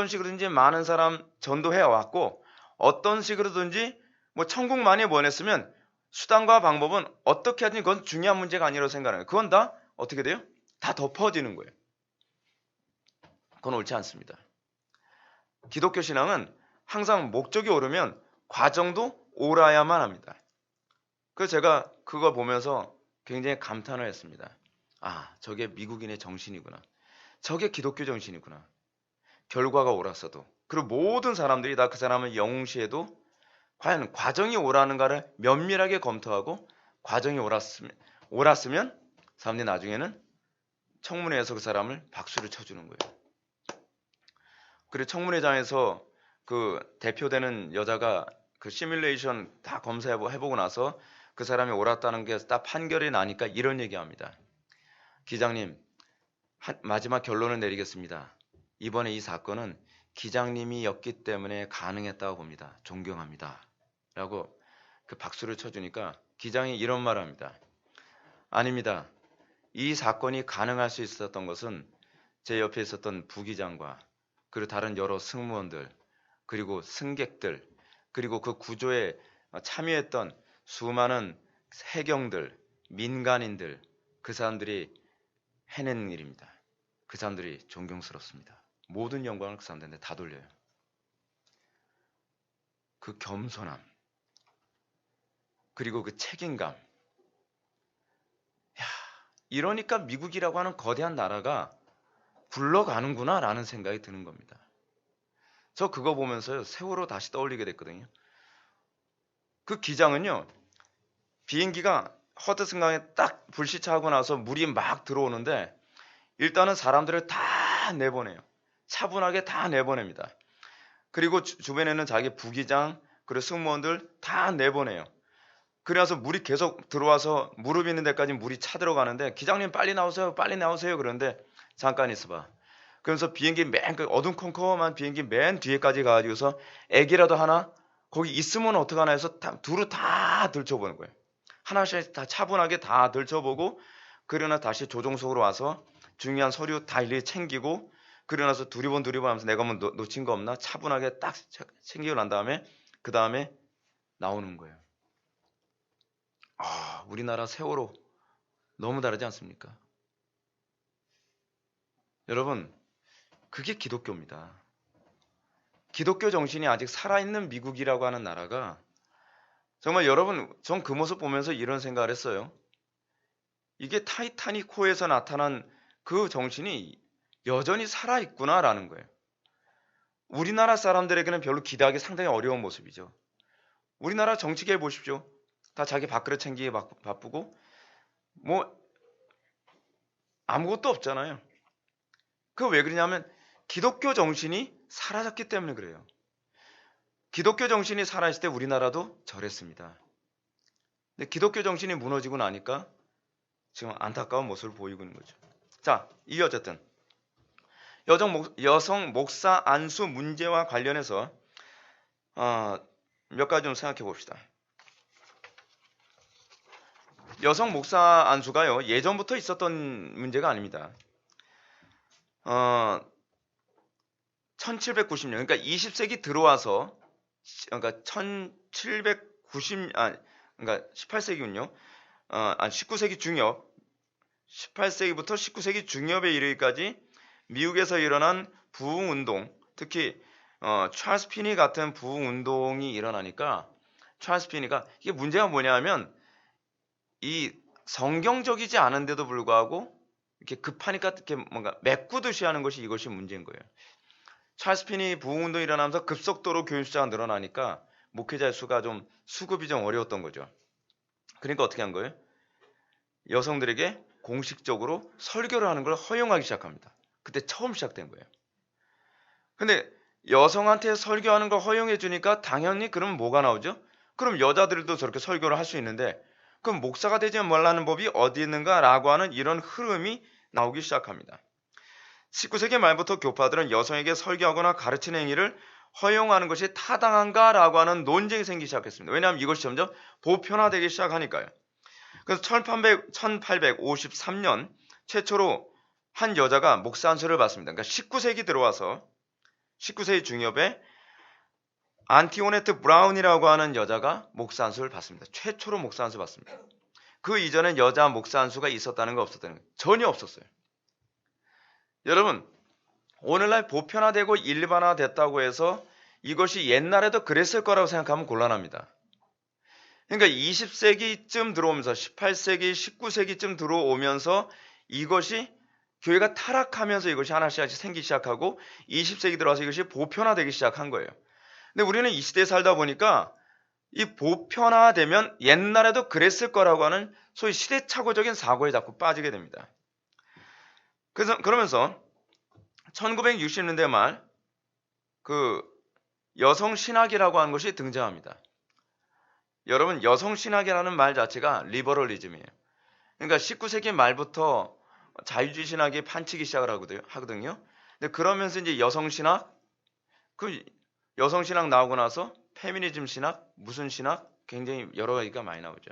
식으로든지 많은 사람 전도해 왔고, 어떤 식으로든지 천국 많이 원했으면 수단과 방법은 어떻게 하든지 그건 중요한 문제가 아니라고 생각해요. 그건 다 어떻게 돼요? 다 덮어지는 거예요. 그건 옳지 않습니다. 기독교 신앙은 항상 목적이 옳으면 과정도 옳아야만 합니다. 그래서 제가 그거 보면서 굉장히 감탄을 했습니다. 아, 저게 미국인의 정신이구나. 저게 기독교 정신이구나. 결과가 옳았어도. 그리고 모든 사람들이 다 그 사람을 영웅시해도 과연 과정이 옳았는가를 면밀하게 검토하고 과정이 옳았으면 사람들이 나중에는 청문회에서 그 사람을 박수를 쳐주는 거예요. 그리고 청문회장에서 그 대표되는 여자가 그 시뮬레이션 다 검사해보고 나서 그 사람이 옳았다는 게 딱 판결이 나니까 이런 얘기합니다. 기장님, 마지막 결론을 내리겠습니다. 이번에 이 사건은 기장님이었기 때문에 가능했다고 봅니다. 존경합니다. 라고 그 박수를 쳐주니까 기장이 이런 말을 합니다. 아닙니다. 이 사건이 가능할 수 있었던 것은 제 옆에 있었던 부기장과 그리고 다른 여러 승무원들 그리고 승객들 그리고 그 구조에 참여했던 수많은 해경들, 민간인들 그 사람들이 해낸 일입니다. 그 사람들이 존경스럽습니다. 모든 영광을 그 사람들한테 다 돌려요. 그 겸손함 그리고 그 책임감. 이러니까 미국이라고 하는 거대한 나라가 굴러가는구나 라는 생각이 드는 겁니다. 저 그거 보면서요, 세월호 다시 떠올리게 됐거든요. 그 기장은요, 비행기가 허드슨강에 딱 불시착하고 나서 물이 막 들어오는데 일단은 사람들을 다 내보내요. 차분하게 다 내보냅니다. 그리고 주변에는 자기 부기장 그리고 승무원들 다 내보내요. 그래서 물이 계속 들어와서 무릎 있는 데까지 물이 차 들어가는데 기장님 빨리 나오세요 빨리 나오세요 그러는데 잠깐 있어봐. 그래서 비행기 그 어둠컴컴한 비행기 맨 뒤에까지 가가지고서 애기라도 하나 거기 있으면 어떡하나 해서 두루 다 들춰보는 거예요. 하나씩 다 차분하게 다 들춰보고 그러나 다시 조종석으로 와서 중요한 서류 다 일일이 챙기고 그러고 나서 두리번 하면서 내가 뭐 놓친 거 없나 차분하게 딱 챙기고 난 다음에 그 다음에 나오는 거예요. 아, 우리나라 세월호 너무 다르지 않습니까? 여러분, 그게 기독교입니다. 기독교 정신이 아직 살아있는 미국이라고 하는 나라가 정말 여러분, 전 그 모습 보면서 이런 생각을 했어요. 이게 타이타닉호에서 나타난 그 정신이 여전히 살아있구나라는 거예요. 우리나라 사람들에게는 별로 기대하기 상당히 어려운 모습이죠. 우리나라 정치계 보십시오. 다 자기 밥그릇 챙기기 바쁘고 뭐 아무것도 없잖아요. 그 왜 그러냐면 기독교 정신이 사라졌기 때문에 그래요. 기독교 정신이 살아있을 때 우리나라도 저랬습니다. 근데 기독교 정신이 무너지고 나니까 지금 안타까운 모습을 보이고 있는 거죠. 자, 이게 어쨌든 여성 목사 안수 문제와 관련해서 몇 가지 좀 생각해 봅시다. 여성 목사 안수가요, 예전부터 있었던 문제가 아닙니다. 1790년, 그러니까 20세기 들어와서, 그러니까 그러니까 18세기군요. 19세기 중엽, 18세기부터 19세기 중엽에 이르기까지 미국에서 일어난 부흥운동, 특히 찰스 피니 같은 부흥운동이 일어나니까 찰스 피니가 이게 문제가 뭐냐면 이 성경적이지 않은데도 불구하고 이렇게 급하니까 이렇게 뭔가 메꾸듯이 하는 것이 이것이 문제인 거예요. 찰스 피니 부흥운동이 일어나면서 급속도로 교인 숫자가 늘어나니까 목회자의 수가 좀 수급이 좀 어려웠던 거죠. 그러니까 어떻게 한 거예요? 여성들에게 공식적으로 설교를 하는 걸 허용하기 시작합니다. 그때 처음 시작된 거예요. 근데 여성한테 설교하는 걸 허용해 주니까 당연히 그러면 뭐가 나오죠? 그럼 여자들도 저렇게 설교를 할 수 있는데 그럼 목사가 되지 말라는 법이 어디 있는가라고 하는 이런 흐름이 나오기 시작합니다. 19세기 말부터 교파들은 여성에게 설교하거나 가르치는 행위를 허용하는 것이 타당한가라고 하는 논쟁이 생기기 시작했습니다. 왜냐하면 이것이 점점 보편화되기 시작하니까요. 그래서 1853년 최초로 한 여자가 목사 안수를 받습니다. 그러니까 19세기 들어와서 19세기 중엽에 안티오네트 브라운이라고 하는 여자가 목사 안수를 받습니다. 최초로 목사 안수 받습니다. 그 이전엔 여자 목사 안수가 있었다는 거 없었다는 거 전혀 없었어요. 여러분, 오늘날 보편화되고 일반화됐다고 해서 이것이 옛날에도 그랬을 거라고 생각하면 곤란합니다. 그러니까 20세기쯤 들어오면서 18세기, 19세기쯤 들어오면서 이것이 교회가 타락하면서 이것이 하나씩 생기기 시작하고 20세기 들어와서 이것이 보편화되기 시작한 거예요. 근데 우리는 이 시대에 살다 보니까 이 보편화되면 옛날에도 그랬을 거라고 하는 소위 시대착오적인 사고에 자꾸 빠지게 됩니다. 그러면서 1960년대 말 그 여성신학이라고 하는 것이 등장합니다. 여러분, 여성신학이라는 말 자체가 리버럴리즘이에요. 그러니까 19세기 말부터 자유주의 신학이 판치기 시작을 하거든요. 근데 그러면서 이제 여성신학, 그 여성신학 나오고 나서 페미니즘 신학, 무슨 신학, 굉장히 여러 가지가 많이 나오죠.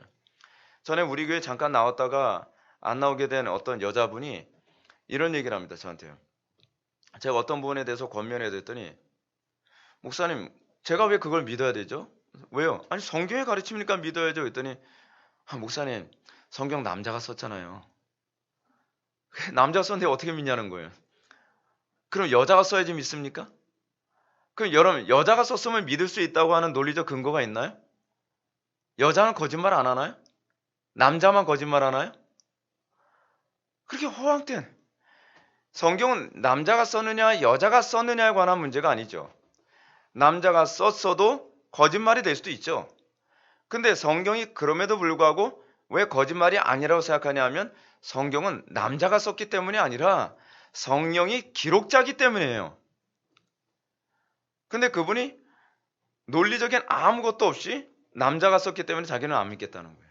전에 우리 교회 잠깐 나왔다가 안 나오게 된 어떤 여자분이 이런 얘기를 합니다. 저한테요. 제가 어떤 부분에 대해서 권면해 드렸더니 목사님, 제가 왜 그걸 믿어야 되죠? 왜요? 아니 성경의 가르침이니까 믿어야죠. 했더니 목사님, 성경 남자가 썼잖아요. 남자가 썼는데 어떻게 믿냐는 거예요. 그럼 여자가 써야지 믿습니까? 그럼 여러분, 여자가 썼으면 믿을 수 있다고 하는 논리적 근거가 있나요? 여자는 거짓말 안 하나요? 남자만 거짓말 하나요? 그렇게 허황된, 성경은 남자가 썼느냐 여자가 썼느냐에 관한 문제가 아니죠. 남자가 썼어도 거짓말이 될 수도 있죠. 근데 성경이 그럼에도 불구하고 왜 거짓말이 아니라고 생각하냐 하면 성경은 남자가 썼기 때문이 아니라 성령이 기록자이기 때문이에요. 근데 그분이 논리적인 아무것도 없이 남자가 썼기 때문에 자기는 안 믿겠다는 거예요.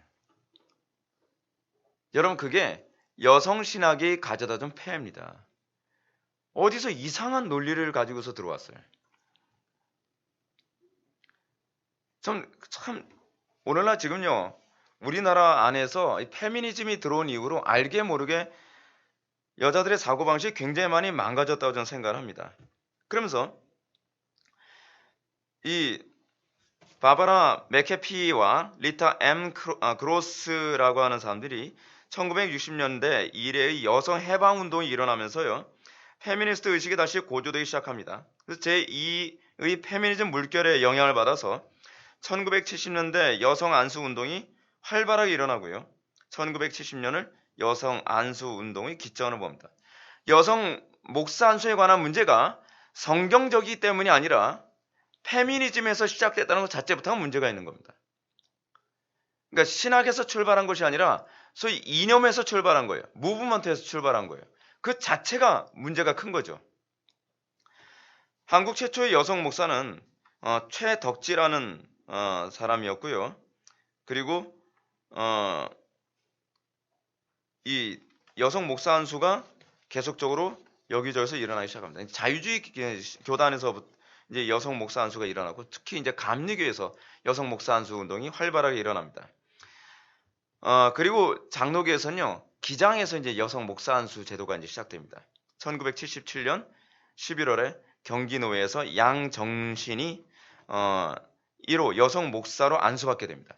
여러분, 그게 여성신학이 가져다 준 폐해입니다. 어디서 이상한 논리를 가지고서 들어왔어요. 참 오늘날 지금요, 우리나라 안에서 이 페미니즘이 들어온 이후로 알게 모르게 여자들의 사고방식이 굉장히 많이 망가졌다고 저는 생각을 합니다. 그러면서 이 바바라 맥캐피와 리타 M. 그로스라고 하는 사람들이 1960년대 이래의 여성 해방운동이 일어나면서요, 페미니스트 의식이 다시 고조되기 시작합니다. 그래서 제2의 페미니즘 물결에 영향을 받아서 1970년대 여성 안수 운동이 활발하게 일어나고요. 1970년을 여성 안수 운동의 기점으로 봅니다. 여성 목사 안수에 관한 문제가 성경적이기 때문이 아니라 페미니즘에서 시작됐다는 것 자체부터 문제가 있는 겁니다. 그러니까 신학에서 출발한 것이 아니라 소위 이념에서 출발한 거예요. 무브먼트에서 출발한 거예요. 그 자체가 문제가 큰 거죠. 한국 최초의 여성 목사는 최덕지라는 사람이었고요. 그리고 이 여성 목사 안수가 계속적으로 여기저기서 일어나기 시작합니다. 자유주의 교단에서 이제 여성 목사 안수가 일어나고 특히 이제 감리교에서 여성 목사 안수 운동이 활발하게 일어납니다. 그리고 장로교에서는요, 기장에서 이제 여성 목사 안수 제도가 이제 시작됩니다. 1977년 11월에 경기노회에서 양정신이 1호 여성 목사로 안수받게 됩니다.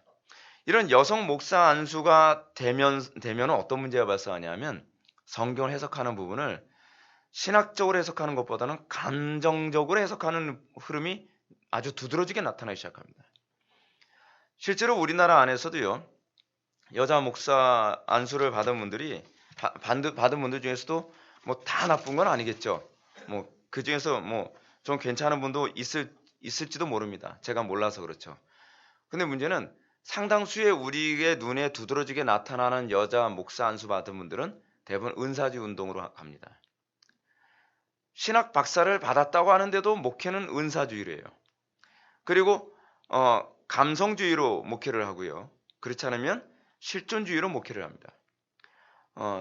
이런 여성 목사 안수가 되면 어떤 문제가 발생하냐면 성경을 해석하는 부분을 신학적으로 해석하는 것보다는 감정적으로 해석하는 흐름이 아주 두드러지게 나타나기 시작합니다. 실제로 우리나라 안에서도요, 여자 목사 안수를 받은 분들 중에서도 뭐 다 나쁜 건 아니겠죠. 뭐 그 중에서 뭐 좀 괜찮은 분도 있을지도 모릅니다. 제가 몰라서 그렇죠. 근데 문제는 상당수의 우리의 눈에 두드러지게 나타나는 여자 목사 안수 받은 분들은 대부분 은사주의 운동으로 갑니다. 신학 박사를 받았다고 하는데도 목회는 은사주의래요. 그리고 감성주의로 목회를 하고요. 그렇지 않으면 실존주의로 목회를 합니다.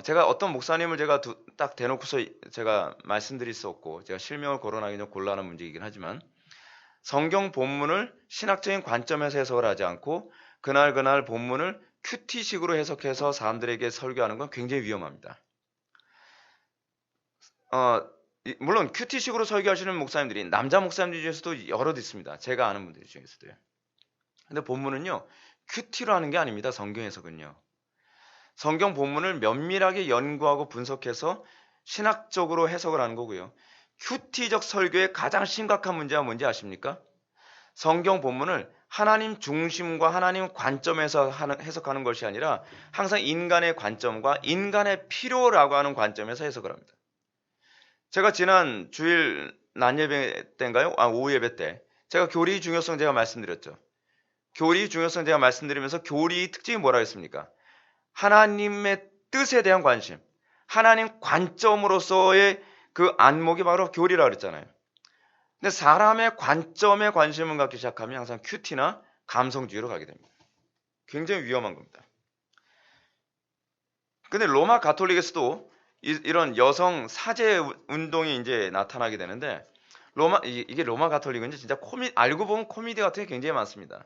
제가 어떤 목사님을 제가 딱 대놓고서 제가 말씀드릴 수 없고 제가 실명을 거론하기 좀 곤란한 문제이긴 하지만 성경 본문을 신학적인 관점에서 해석을 하지 않고 그날 본문을 큐티식으로 해석해서 사람들에게 설교하는 건 굉장히 위험합니다. 물론 큐티식으로 설교하시는 목사님들이 남자 목사님들 중에서도 여럿 있습니다. 제가 아는 분들 중에서도요. 근데 본문은요, 큐티로 하는 게 아닙니다. 성경 해석은요. 성경 본문을 면밀하게 연구하고 분석해서 신학적으로 해석을 하는 거고요. 큐티적 설교의 가장 심각한 문제가 뭔지 아십니까? 성경 본문을 하나님 중심과 하나님 관점에서 해석하는 것이 아니라 항상 인간의 관점과 인간의 필요라고 하는 관점에서 해석을 합니다. 제가 지난 주일 낮 예배 때인가요? 오후 예배 때 제가 교리의 중요성 제가 말씀드렸죠. 교리의 중요성 제가 말씀드리면서 교리의 특징이 뭐라 했습니까? 하나님의 뜻에 대한 관심, 하나님 관점으로서의 그 안목이 바로 교리라고 그랬잖아요. 근데 사람의 관점에 관심을 갖기 시작하면 항상 큐티나 감성주의로 가게 됩니다. 굉장히 위험한 겁니다. 근데 로마 가톨릭에서도 이런 여성 사제 운동이 이제 나타나게 되는데 이게 로마 가톨릭은 진짜 알고 보면 코미디 같은 게 굉장히 많습니다.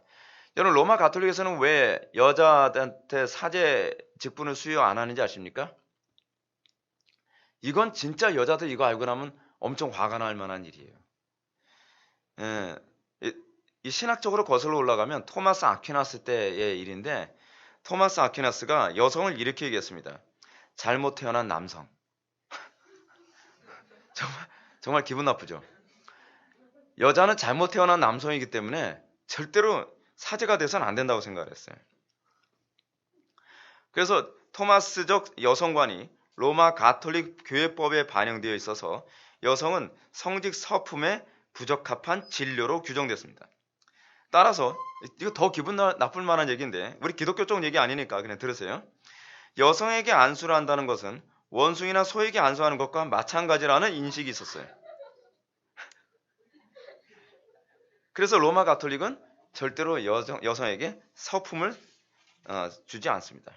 여러분 로마 가톨릭에서는 왜 여자한테 사제 직분을 수여 안 하는지 아십니까? 이건 진짜 여자들 이거 알고 나면 엄청 화가 날 만한 일이에요. 이 신학적으로 거슬러 올라가면 토마스 아퀴나스 때의 일인데 토마스 아퀴나스가 여성을 이렇게 얘기했습니다. 잘못 태어난 남성. 정말 기분 나쁘죠. 여자는 잘못 태어난 남성이기 때문에 절대로 사제가 돼서는 안 된다고 생각을 했어요. 그래서 토마스적 여성관이 로마 가톨릭 교회법에 반영되어 있어서 여성은 성직 서품에 부적합한 진료로 규정됐습니다. 따라서 이거 더 기분 나쁠 만한 얘기인데 우리 기독교 쪽 얘기 아니니까 그냥 들으세요. 여성에게 안수를 한다는 것은 원숭이나 소에게 안수하는 것과 마찬가지라는 인식이 있었어요. 그래서 로마 가톨릭은 절대로 여성에게 서품을 주지 않습니다.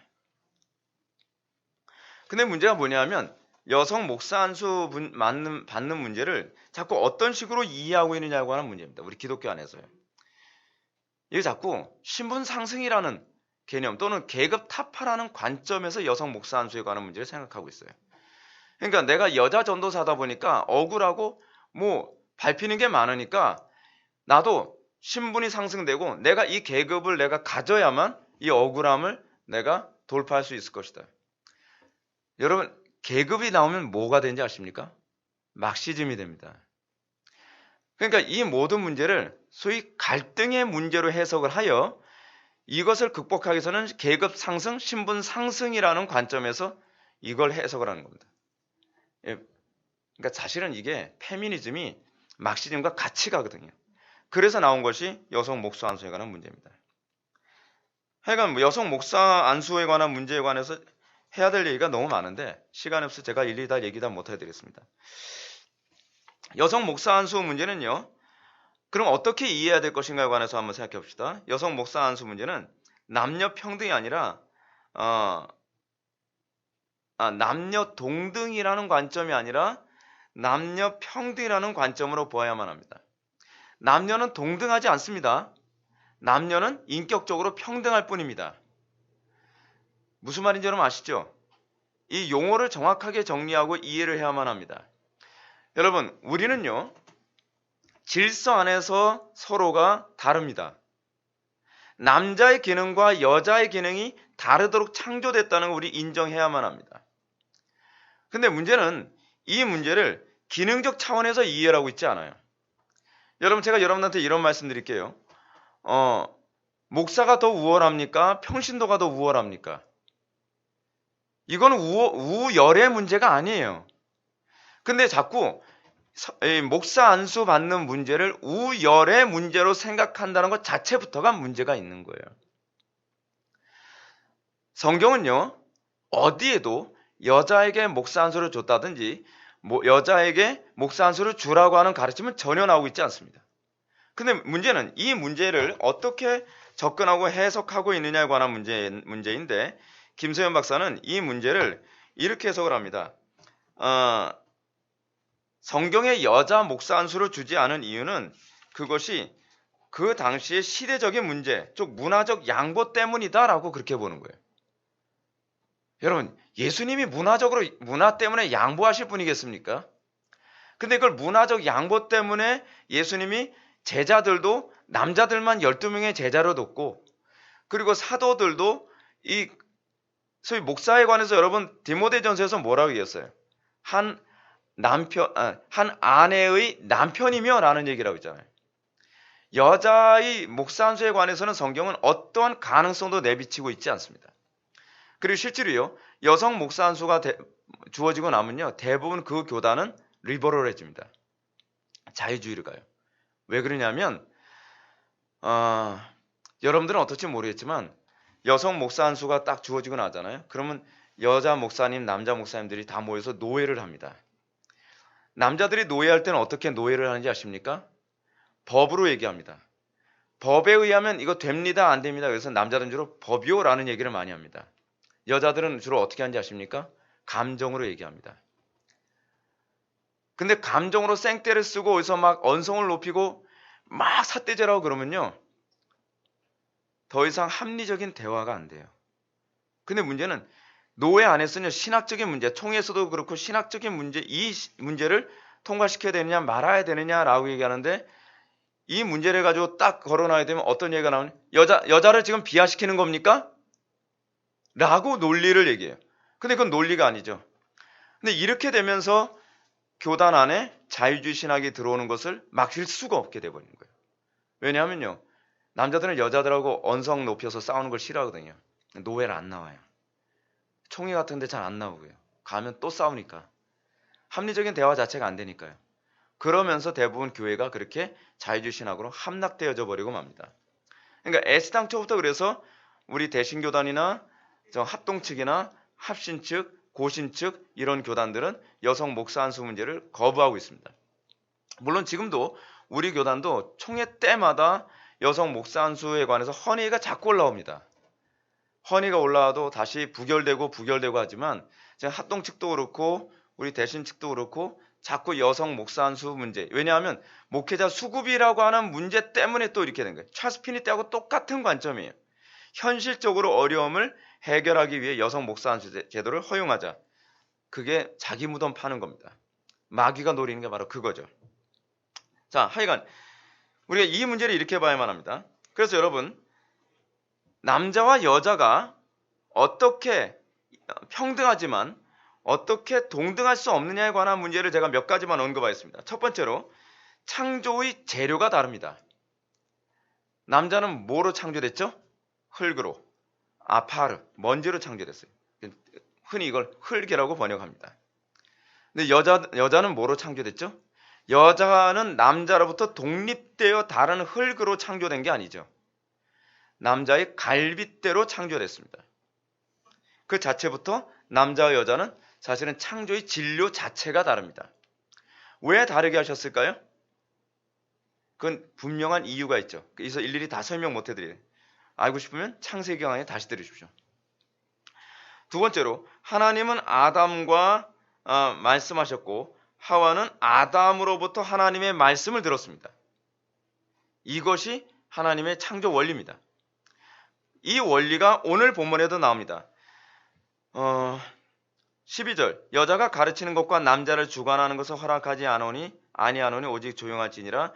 근데 문제가 뭐냐면 여성 목사 안수 받는 문제를 자꾸 어떤 식으로 이해하고 있느냐고 하는 문제입니다. 우리 기독교 안에서요. 이게 자꾸 신분 상승이라는 개념 또는 계급 타파라는 관점에서 여성 목사 안수에 관한 문제를 생각하고 있어요. 그러니까 내가 여자 전도사다 보니까 억울하고 뭐 밟히는 게 많으니까 나도 신분이 상승되고 내가 이 계급을 내가 가져야만 이 억울함을 내가 돌파할 수 있을 것이다. 여러분 계급이 나오면 뭐가 되는지 아십니까? 막시즘이 됩니다. 그러니까 이 모든 문제를 소위 갈등의 문제로 해석을 하여 이것을 극복하기 위해서는 계급 상승, 신분 상승이라는 관점에서 이걸 해석을 하는 겁니다. 예, 그러니까 사실은 이게 페미니즘이 막시즘과 같이 가거든요. 그래서 나온 것이 여성 목사 안수에 관한 문제입니다. 하여간 뭐 여성 목사 안수에 관한 문제에 관해서 해야 될 얘기가 너무 많은데 시간이 없어서 제가 일일이 다 얘기 다 못해드리겠습니다. 여성 목사 안수 문제는요. 그럼 어떻게 이해해야 될 것인가에 관해서 한번 생각해 봅시다. 여성 목사 안수 문제는 남녀 평등이 아니라 남녀 동등이라는 관점이 아니라 남녀 평등이라는 관점으로 보아야만 합니다. 남녀는 동등하지 않습니다. 남녀는 인격적으로 평등할 뿐입니다. 무슨 말인지 여러분 아시죠? 이 용어를 정확하게 정리하고 이해를 해야만 합니다. 여러분, 우리는요, 질서 안에서 서로가 다릅니다. 남자의 기능과 여자의 기능이 다르도록 창조됐다는 걸 우리 인정해야만 합니다. 근데 문제는 이 문제를 기능적 차원에서 이해를 하고 있지 않아요. 여러분, 제가 여러분한테 이런 말씀 드릴게요. 목사가 더 우월합니까? 평신도가 더 우월합니까? 이거는 우열의 문제가 아니에요. 근데 자꾸 목사 안수 받는 문제를 우열의 문제로 생각한다는 것 자체부터가 문제가 있는 거예요. 성경은요, 어디에도 여자에게 목사 안수를 줬다든지 여자에게 목사 안수를 주라고 하는 가르침은 전혀 나오고 있지 않습니다. 근데 문제는 이 문제를 어떻게 접근하고 해석하고 있느냐에 관한 문제인데 김소연 박사는 이 문제를 이렇게 해석을 합니다. 성경에 여자 목사 안수를 주지 않은 이유는 그것이 그 당시의 시대적인 문제, 즉 문화적 양보 때문이다라고 그렇게 보는 거예요. 여러분, 예수님이 문화 때문에 양보하실 분이겠습니까? 근데 그걸 문화적 양보 때문에 예수님이 제자들도 남자들만 12명의 제자로 뒀고, 그리고 사도들도 이 소위 목사에 관해서 여러분 디모데전서에서 뭐라고 얘기했어요? 한 아내의 남편이며 라는 얘기를 하고 있잖아요. 여자의 목사 안수에 관해서는 성경은 어떠한 가능성도 내비치고 있지 않습니다. 그리고 실제로요, 여성 목사 안수가 주어지고 나면요, 대부분 그 교단은 리버럴해집니다. 자유주의를 가요. 왜 그러냐면 여러분들은 어떨지 모르겠지만 여성 목사 안수가 딱 주어지고 나잖아요. 그러면 여자 목사님, 남자 목사님들이 다 모여서 노예를 합니다. 남자들이 노예할 때는 어떻게 노예를 하는지 아십니까? 법으로 얘기합니다. 법에 의하면 이거 됩니다, 안 됩니다. 그래서 남자들은 주로 법이요라는 얘기를 많이 합니다. 여자들은 주로 어떻게 하는지 아십니까? 감정으로 얘기합니다. 근데 감정으로 생떼를 쓰고 어디서 막 언성을 높이고 막 삿대질하고 그러면요, 더 이상 합리적인 대화가 안 돼요. 근데 문제는 노예 안에서는 신학적인 문제, 총회에서도 그렇고 신학적인 문제, 이 문제를 통과시켜야 되느냐 말아야 되느냐라고 얘기하는데 이 문제를 가지고 딱 걸어놔야 되면 어떤 얘기가 나오냐? 여자를 지금 비하시키는 겁니까? 라고 논리를 얘기해요. 근데 그건 논리가 아니죠. 근데 이렇게 되면서 교단 안에 자유주의 신학이 들어오는 것을 막을 수가 없게 돼버리는 거예요. 왜냐하면요, 남자들은 여자들하고 언성 높여서 싸우는 걸 싫어하거든요. 노예를 안 나와요. 총회 같은 데 잘 안 나오고요. 가면 또 싸우니까. 합리적인 대화 자체가 안 되니까요. 그러면서 대부분 교회가 그렇게 자유주의 신학으로 함락되어져 버리고 맙니다. 그러니까 애시당초부터 그래서 우리 대신교단이나 합동 측이나 합신 측, 고신 측 이런 교단들은 여성 목사 안수 문제를 거부하고 있습니다. 물론 지금도 우리 교단도 총회 때마다 여성 목사 안수에 관해서 헌의가 자꾸 올라옵니다. 헌의가 올라와도 다시 부결되고 하지만 합동 측도 그렇고 우리 대신 측도 그렇고 자꾸 여성 목사 안수 문제, 왜냐하면 목회자 수급이라고 하는 문제 때문에 또 이렇게 된 거예요. 찰스 피니 때하고 똑같은 관점이에요. 현실적으로 어려움을 해결하기 위해 여성 목사 안수 제도를 허용하자. 그게 자기 무덤 파는 겁니다. 마귀가 노리는 게 바로 그거죠. 자, 하여간 우리가 이 문제를 이렇게 봐야만 합니다. 그래서 여러분, 남자와 여자가 어떻게 평등하지만 어떻게 동등할 수 없느냐에 관한 문제를 제가 몇 가지만 언급하겠습니다. 첫 번째로 창조의 재료가 다릅니다. 남자는 뭐로 창조됐죠? 흙으로, 아파르, 먼지로 창조됐어요. 흔히 이걸 흙이라고 번역합니다. 근데 여자는 뭐로 창조됐죠? 여자는 남자로부터 독립되어 다른 흙으로 창조된 게 아니죠. 남자의 갈빗대로 창조됐습니다. 그 자체부터 남자와 여자는 사실은 창조의 진료 자체가 다릅니다. 왜 다르게 하셨을까요? 그건 분명한 이유가 있죠. 그래서 일일이 다 설명 못 해드려요. 알고 싶으면 창세기 강의에 다시 들으십시오. 두 번째로 하나님은 아담과 말씀하셨고 하와는 아담으로부터 하나님의 말씀을 들었습니다. 이것이 하나님의 창조 원리입니다. 이 원리가 오늘 본문에도 나옵니다. 12절 여자가 가르치는 것과 남자를 주관하는 것을 허락하지 아니하노니 오직 조용할지니라.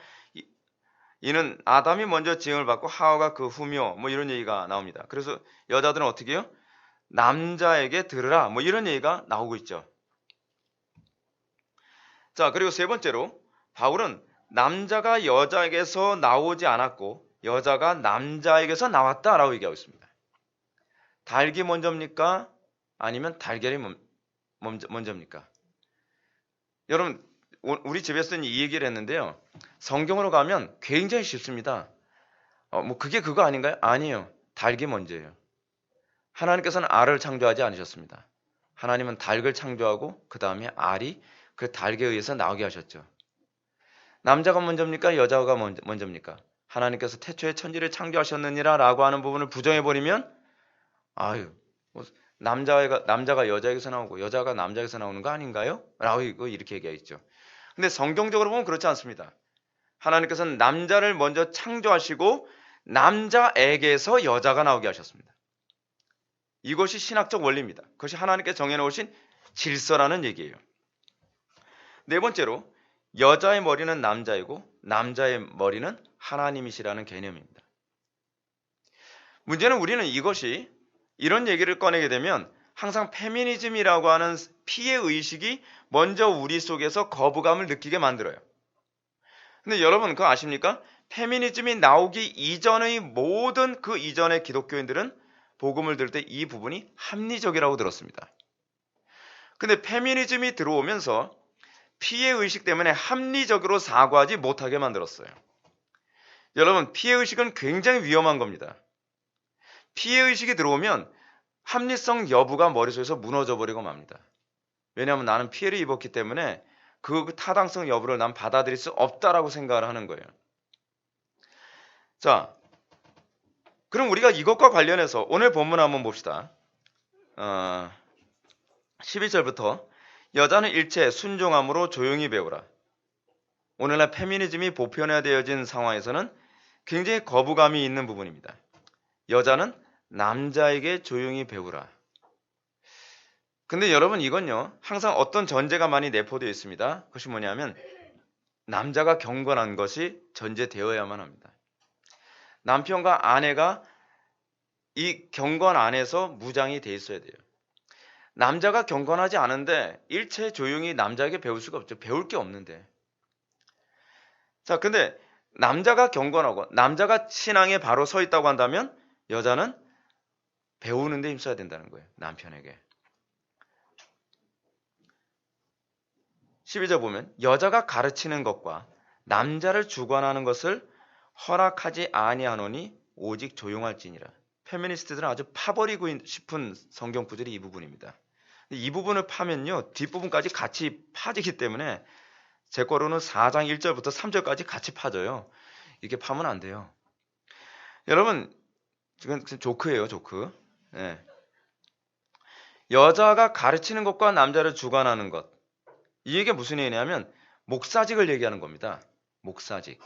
이는 아담이 먼저 지음을 받고 하와가 그 후며 뭐 이런 얘기가 나옵니다. 그래서 여자들은 어떻게 해요? 남자에게 들으라 뭐 이런 얘기가 나오고 있죠. 자, 그리고 세 번째로 바울은 남자가 여자에게서 나오지 않았고 여자가 남자에게서 나왔다라고 얘기하고 있습니다. 닭이 먼저입니까? 아니면 달걀이 먼저입니까? 여러분 우리 집에서는 이 얘기를 했는데요. 성경으로 가면 굉장히 쉽습니다. 뭐 그게 그거 아닌가요? 아니에요. 닭이 먼저예요. 하나님께서는 알을 창조하지 않으셨습니다. 하나님은 닭을 창조하고 그 다음에 알이 그 닭에 의해서 나오게 하셨죠. 남자가 먼저입니까? 여자가 먼저입니까? 하나님께서 태초에 천지를 창조하셨느니라 라고 하는 부분을 부정해버리면 뭐 남자가 여자에게서 나오고 여자가 남자에게서 나오는 거 아닌가요? 라고 이렇게 얘기하겠죠. 근데 성경적으로 보면 그렇지 않습니다. 하나님께서는 남자를 먼저 창조하시고 남자에게서 여자가 나오게 하셨습니다. 이것이 신학적 원리입니다. 그것이 하나님께서 정해놓으신 질서라는 얘기예요. 네 번째로 여자의 머리는 남자이고 남자의 머리는 하나님이시라는 개념입니다. 문제는 우리는 이런 얘기를 꺼내게 되면 항상 페미니즘이라고 하는 피해의식이 먼저 우리 속에서 거부감을 느끼게 만들어요. 근데 여러분 그거 아십니까? 페미니즘이 나오기 이전의 모든 그 이전의 기독교인들은 복음을 들을 때 이 부분이 합리적이라고 들었습니다. 근데 페미니즘이 들어오면서 피해의식 때문에 합리적으로 사고하지 못하게 만들었어요. 여러분 피해의식은 굉장히 위험한 겁니다. 피해의식이 들어오면 합리성 여부가 머릿속에서 무너져 버리고 맙니다. 왜냐하면 나는 피해를 입었기 때문에 그 타당성 여부를 난 받아들일 수 없다라고 생각을 하는 거예요. 자, 그럼 우리가 이것과 관련해서 오늘 본문 한번 봅시다. 12절부터 여자는 일체 순종함으로 조용히 배우라. 오늘날 페미니즘이 보편화되어진 상황에서는 굉장히 거부감이 있는 부분입니다. 여자는 남자에게 조용히 배우라. 근데 여러분 이건요 항상 어떤 전제가 많이 내포되어 있습니다. 그것이 뭐냐면 남자가 경건한 것이 전제되어야만 합니다. 남편과 아내가 이 경건 안에서 무장이 돼 있어야 돼요. 남자가 경건하지 않은데 일체 조용히 남자에게 배울 수가 없죠. 배울 게 없는데. 자, 근데 남자가 경건하고 남자가 신앙에 바로 서 있다고 한다면 여자는 배우는 데 힘써야 된다는 거예요. 남편에게. 12절 보면 여자가 가르치는 것과 남자를 주관하는 것을 허락하지 아니하노니 오직 조용할지니라. 페미니스트들은 아주 파버리고 싶은 성경 구절이 이 부분입니다. 이 부분을 파면요 뒷부분까지 같이 파지기 때문에 제 거로는 4장 1절부터 3절까지 같이 파져요. 이렇게 파면 안 돼요. 여러분 지금 조크예요, 조크. 네. 여자가 가르치는 것과 남자를 주관하는 것. 이게 무슨 얘기냐면 목사직을 얘기하는 겁니다. 목사직.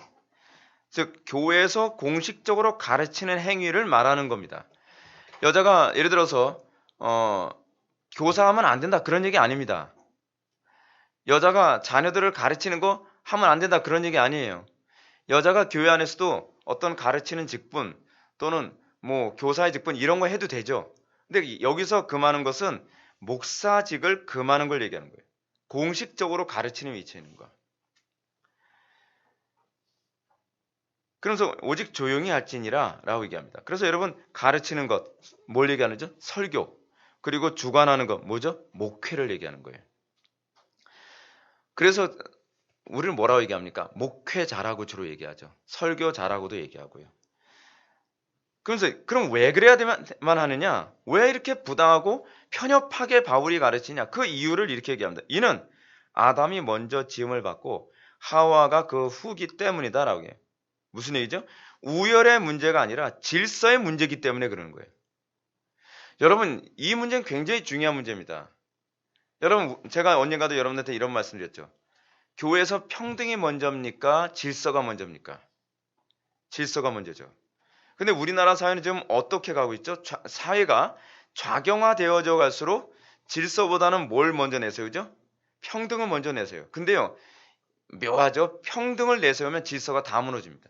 즉 교회에서 공식적으로 가르치는 행위를 말하는 겁니다. 여자가 예를 들어서 교사하면 안 된다 그런 얘기 아닙니다. 여자가 자녀들을 가르치는 거 하면 안 된다 그런 얘기 아니에요. 여자가 교회 안에서도 어떤 가르치는 직분 또는 뭐 교사의 직분 이런 거 해도 되죠. 근데 여기서 금하는 것은 목사직을 금하는 걸 얘기하는 거예요. 공식적으로 가르치는 위치에 있는 거. 그러면서 오직 조용히 할지니라 라고 얘기합니다. 그래서 여러분 가르치는 것, 뭘 얘기하는죠? 설교. 그리고 주관하는 것, 뭐죠? 목회를 얘기하는 거예요. 그래서 우리는 뭐라고 얘기합니까? 목회자라고 주로 얘기하죠. 설교자라고도 얘기하고요. 그러면서 그럼 왜 그래야만 하느냐? 왜 이렇게 부당하고 편협하게 바울이 가르치냐? 그 이유를 이렇게 얘기합니다. 이는 아담이 먼저 지음을 받고 하와가 그 후기 때문이다라고 해요. 무슨 얘기죠? 우열의 문제가 아니라 질서의 문제이기 때문에 그러는 거예요. 여러분, 이 문제는 굉장히 중요한 문제입니다. 여러분, 제가 언젠가도 여러분한테 이런 말씀 드렸죠. 교회에서 평등이 먼저입니까? 질서가 먼저입니까? 질서가 먼저죠. 근데 우리나라 사회는 지금 어떻게 가고 있죠? 사회가 좌경화되어져 갈수록 질서보다는 뭘 먼저 내세우죠? 평등을 먼저 내세요. 근데요, 묘하죠? 평등을 내세우면 질서가 다 무너집니다.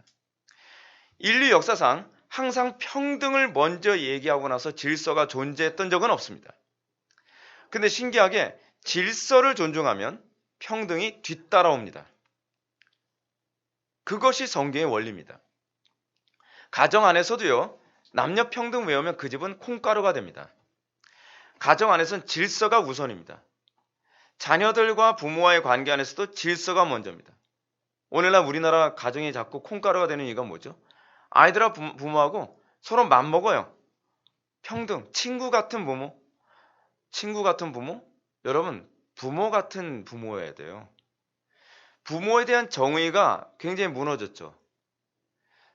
인류 역사상 항상 평등을 먼저 얘기하고 나서 질서가 존재했던 적은 없습니다. 근데 신기하게 질서를 존중하면 평등이 뒤따라옵니다. 그것이 성경의 원리입니다. 가정 안에서도요, 남녀 평등 외우면 그 집은 콩가루가 됩니다. 가정 안에서는 질서가 우선입니다. 자녀들과 부모와의 관계 안에서도 질서가 먼저입니다. 오늘날 우리나라 가정이 자꾸 콩가루가 되는 이유가 뭐죠? 아이들과 부모하고 서로 맘먹어요. 평등, 친구 같은 부모. 친구 같은 부모? 여러분, 부모 같은 부모여야 돼요. 부모에 대한 정의가 굉장히 무너졌죠.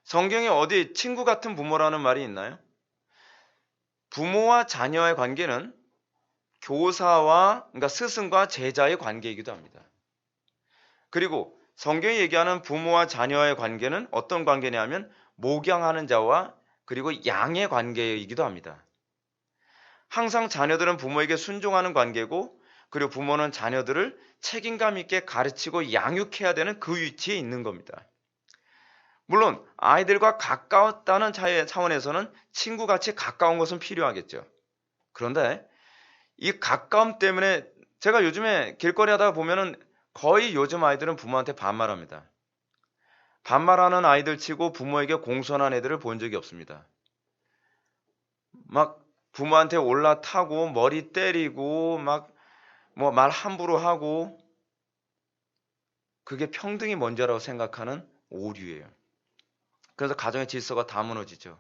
성경에 어디 친구 같은 부모라는 말이 있나요? 부모와 자녀의 관계는 교사와, 그러니까 스승과 제자의 관계이기도 합니다. 그리고 성경이 얘기하는 부모와 자녀의 관계는 어떤 관계냐면 목양하는 자와 그리고 양의 관계이기도 합니다. 항상 자녀들은 부모에게 순종하는 관계고 그리고 부모는 자녀들을 책임감 있게 가르치고 양육해야 되는 그 위치에 있는 겁니다. 물론 아이들과 가까웠다는 차원에서는 친구같이 가까운 것은 필요하겠죠. 그런데 이 가까움 때문에 제가 요즘에 길거리 하다가 보면은 거의 요즘 아이들은 부모한테 반말합니다. 반말하는 아이들 치고 부모에게 공손한 애들을 본 적이 없습니다. 막 부모한테 올라타고 머리 때리고 막 뭐 말 함부로 하고 그게 평등이 먼저라고 생각하는 오류예요. 그래서 가정의 질서가 다 무너지죠.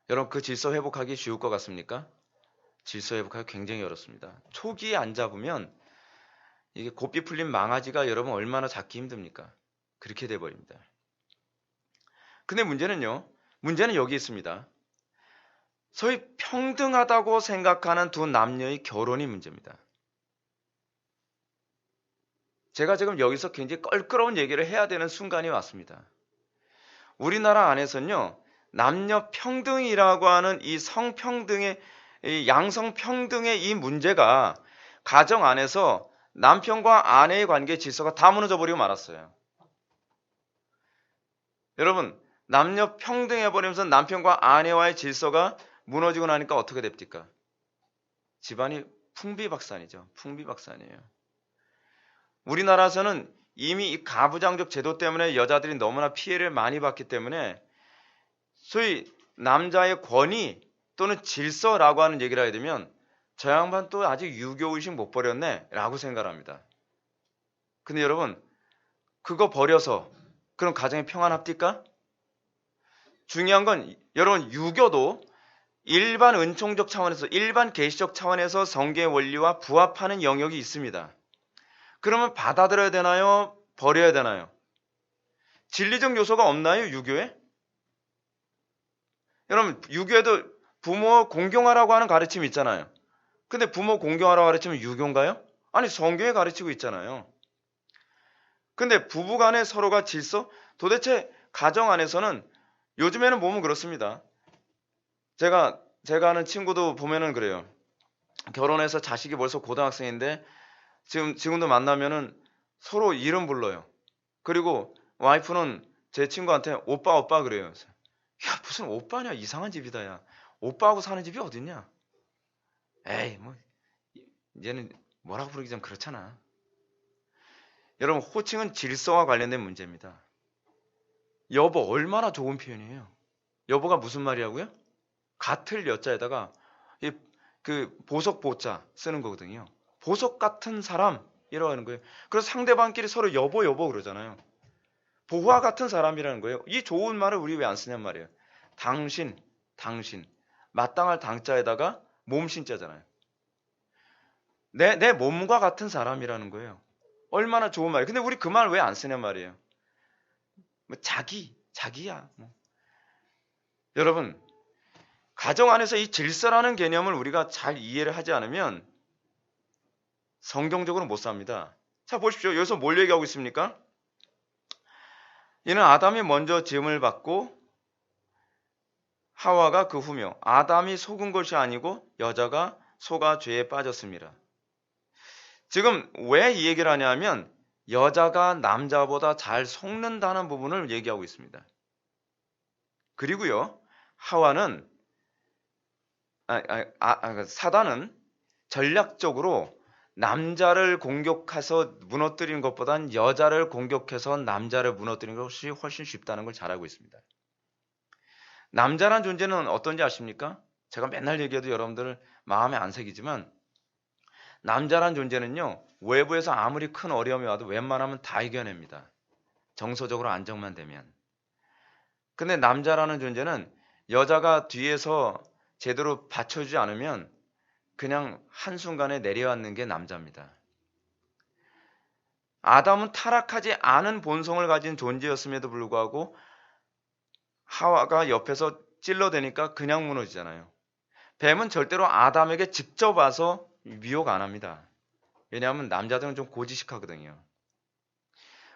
여러분 그 질서 회복하기 쉬울 것 같습니까? 질서 회복하기 굉장히 어렵습니다. 초기에 안 잡으면 이게 고삐 풀린 망아지가 여러분 얼마나 잡기 힘듭니까? 그렇게 돼버립니다. 근데 문제는 여기 있습니다. 소위 평등하다고 생각하는 두 남녀의 결혼이 문제입니다. 제가 지금 여기서 굉장히 껄끄러운 얘기를 해야 되는 순간이 왔습니다. 우리나라 안에서는요, 남녀 평등이라고 하는 이 성평등의, 이 양성평등의 이 문제가 가정 안에서 남편과 아내의 관계 질서가 다 무너져 버리고 말았어요. 여러분, 남녀 평등해버리면서 남편과 아내와의 질서가 무너지고 나니까 어떻게 됩니까? 집안이 풍비박산이죠. 풍비박산이에요. 우리나라에서는 이미 이 가부장적 제도 때문에 여자들이 너무나 피해를 많이 받기 때문에 소위 남자의 권위 또는 질서라고 하는 얘기를 하게 되면 저 양반 또 아직 유교의식 못 버렸네 라고 생각합니다. 근데 여러분 그거 버려서 그럼 가정이 평안합니까? 중요한 건 여러분 유교도 일반 은총적 차원에서 일반 계시적 차원에서 성경의 원리와 부합하는 영역이 있습니다. 그러면 받아들여야 되나요? 버려야 되나요? 진리적 요소가 없나요? 유교에? 여러분 유교에도 부모 공경하라고 하는 가르침이 있잖아요. 근데 부모 공경하라고 가르치면 유교인가요? 아니 성경에 가르치고 있잖아요. 근데 부부간에 서로가 질서? 도대체 가정 안에서는 요즘에는 보면 그렇습니다. 제가 아는 친구도 보면은 그래요. 결혼해서 자식이 벌써 고등학생인데 지금도 만나면은 서로 이름 불러요. 그리고 와이프는 제 친구한테 오빠 오빠 그래요. 야 무슨 오빠냐 이상한 집이다 야. 오빠하고 사는 집이 어딨냐? 에이 뭐 이제는 뭐라고 부르기 좀 그렇잖아. 여러분 호칭은 질서와 관련된 문제입니다. 여보 얼마나 좋은 표현이에요. 여보가 무슨 말이라고요? 같을 여자에다가 그 보석 보자 쓰는 거거든요. 보석 같은 사람이라고 하는 거예요. 그래서 상대방끼리 서로 여보 여보 그러잖아요. 보화 같은 사람이라는 거예요. 이 좋은 말을 우리 왜 안 쓰냔 말이에요. 당신, 당신. 마땅할 당자에다가 몸신자잖아요. 내 몸과 같은 사람이라는 거예요. 얼마나 좋은 말이에요. 근데 우리 그 말 왜 안 쓰냔 말이에요. 뭐 자기야. 뭐. 여러분, 가정 안에서 이 질서라는 개념을 우리가 잘 이해를 하지 않으면 성경적으로 못 삽니다. 자, 보십시오. 여기서 뭘 얘기하고 있습니까? 이는 아담이 먼저 지음을 받고 하와가 그 후며 아담이 속은 것이 아니고 여자가 속아 죄에 빠졌습니다. 지금 왜 이 얘기를 하냐면 여자가 남자보다 잘 속는다는 부분을 얘기하고 있습니다. 그리고요, 하와는 사단은 전략적으로 남자를 공격해서 무너뜨리는 것보단 여자를 공격해서 남자를 무너뜨리는 것이 훨씬 쉽다는 걸 잘 알고 있습니다. 남자란 존재는 어떤지 아십니까? 제가 맨날 얘기해도 여러분들 마음에 안 새기지만 남자란 존재는요, 외부에서 아무리 큰 어려움이 와도 웬만하면 다 이겨냅니다. 정서적으로 안정만 되면. 근데 남자라는 존재는 여자가 뒤에서 제대로 받쳐주지 않으면 그냥 한순간에 내려앉는 게 남자입니다. 아담은 타락하지 않은 본성을 가진 존재였음에도 불구하고 하와가 옆에서 찔러대니까 그냥 무너지잖아요. 뱀은 절대로 아담에게 직접 와서 미혹 안 합니다. 왜냐하면 남자들은 좀 고지식하거든요.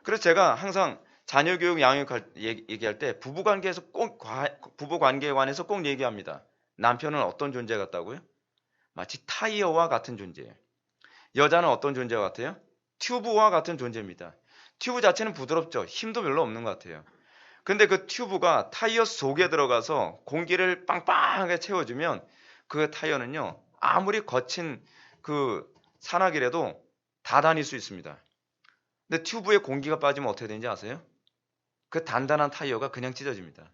그래서 제가 항상 자녀 교육 양육 얘기할 때 부부관계에서 부부관계에 관해서 꼭 얘기합니다. 남편은 어떤 존재 같다고요? 마치 타이어와 같은 존재예요. 여자는 어떤 존재와 같아요? 튜브와 같은 존재입니다. 튜브 자체는 부드럽죠. 힘도 별로 없는 것 같아요. 근데 그 튜브가 타이어 속에 들어가서 공기를 빵빵하게 채워주면 그 타이어는요, 아무리 거친 그 산악이라도 다 다닐 수 있습니다. 근데 튜브에 공기가 빠지면 어떻게 되는지 아세요? 그 단단한 타이어가 그냥 찢어집니다.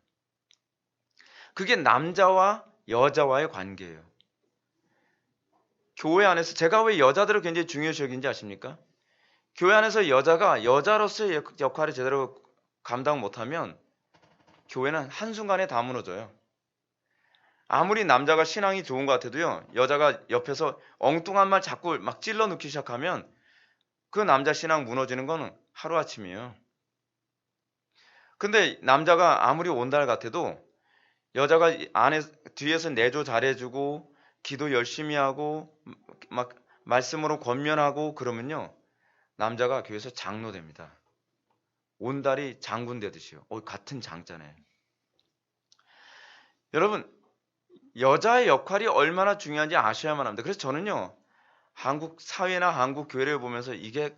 그게 남자와 여자와의 관계예요. 교회 안에서 제가 왜 여자들을 굉장히 중요시 여기는지 아십니까? 교회 안에서 여자가 여자로서의 역할을 제대로 감당 못하면 교회는 한순간에 다 무너져요. 아무리 남자가 신앙이 좋은 것 같아도요, 여자가 옆에서 엉뚱한 말 자꾸 막 찔러 넣기 시작하면 그 남자 신앙 무너지는 건 하루아침이에요. 근데 남자가 아무리 온달 같아도 여자가 뒤에서 내조 잘해주고 기도 열심히 하고 막 말씀으로 권면하고 그러면요, 남자가 교회에서 장로 됩니다. 온달이 장군 되듯이요. 같은 장자네. 여러분, 여자의 역할이 얼마나 중요한지 아셔야만 합니다. 그래서 저는요, 한국 사회나 한국 교회를 보면서 이게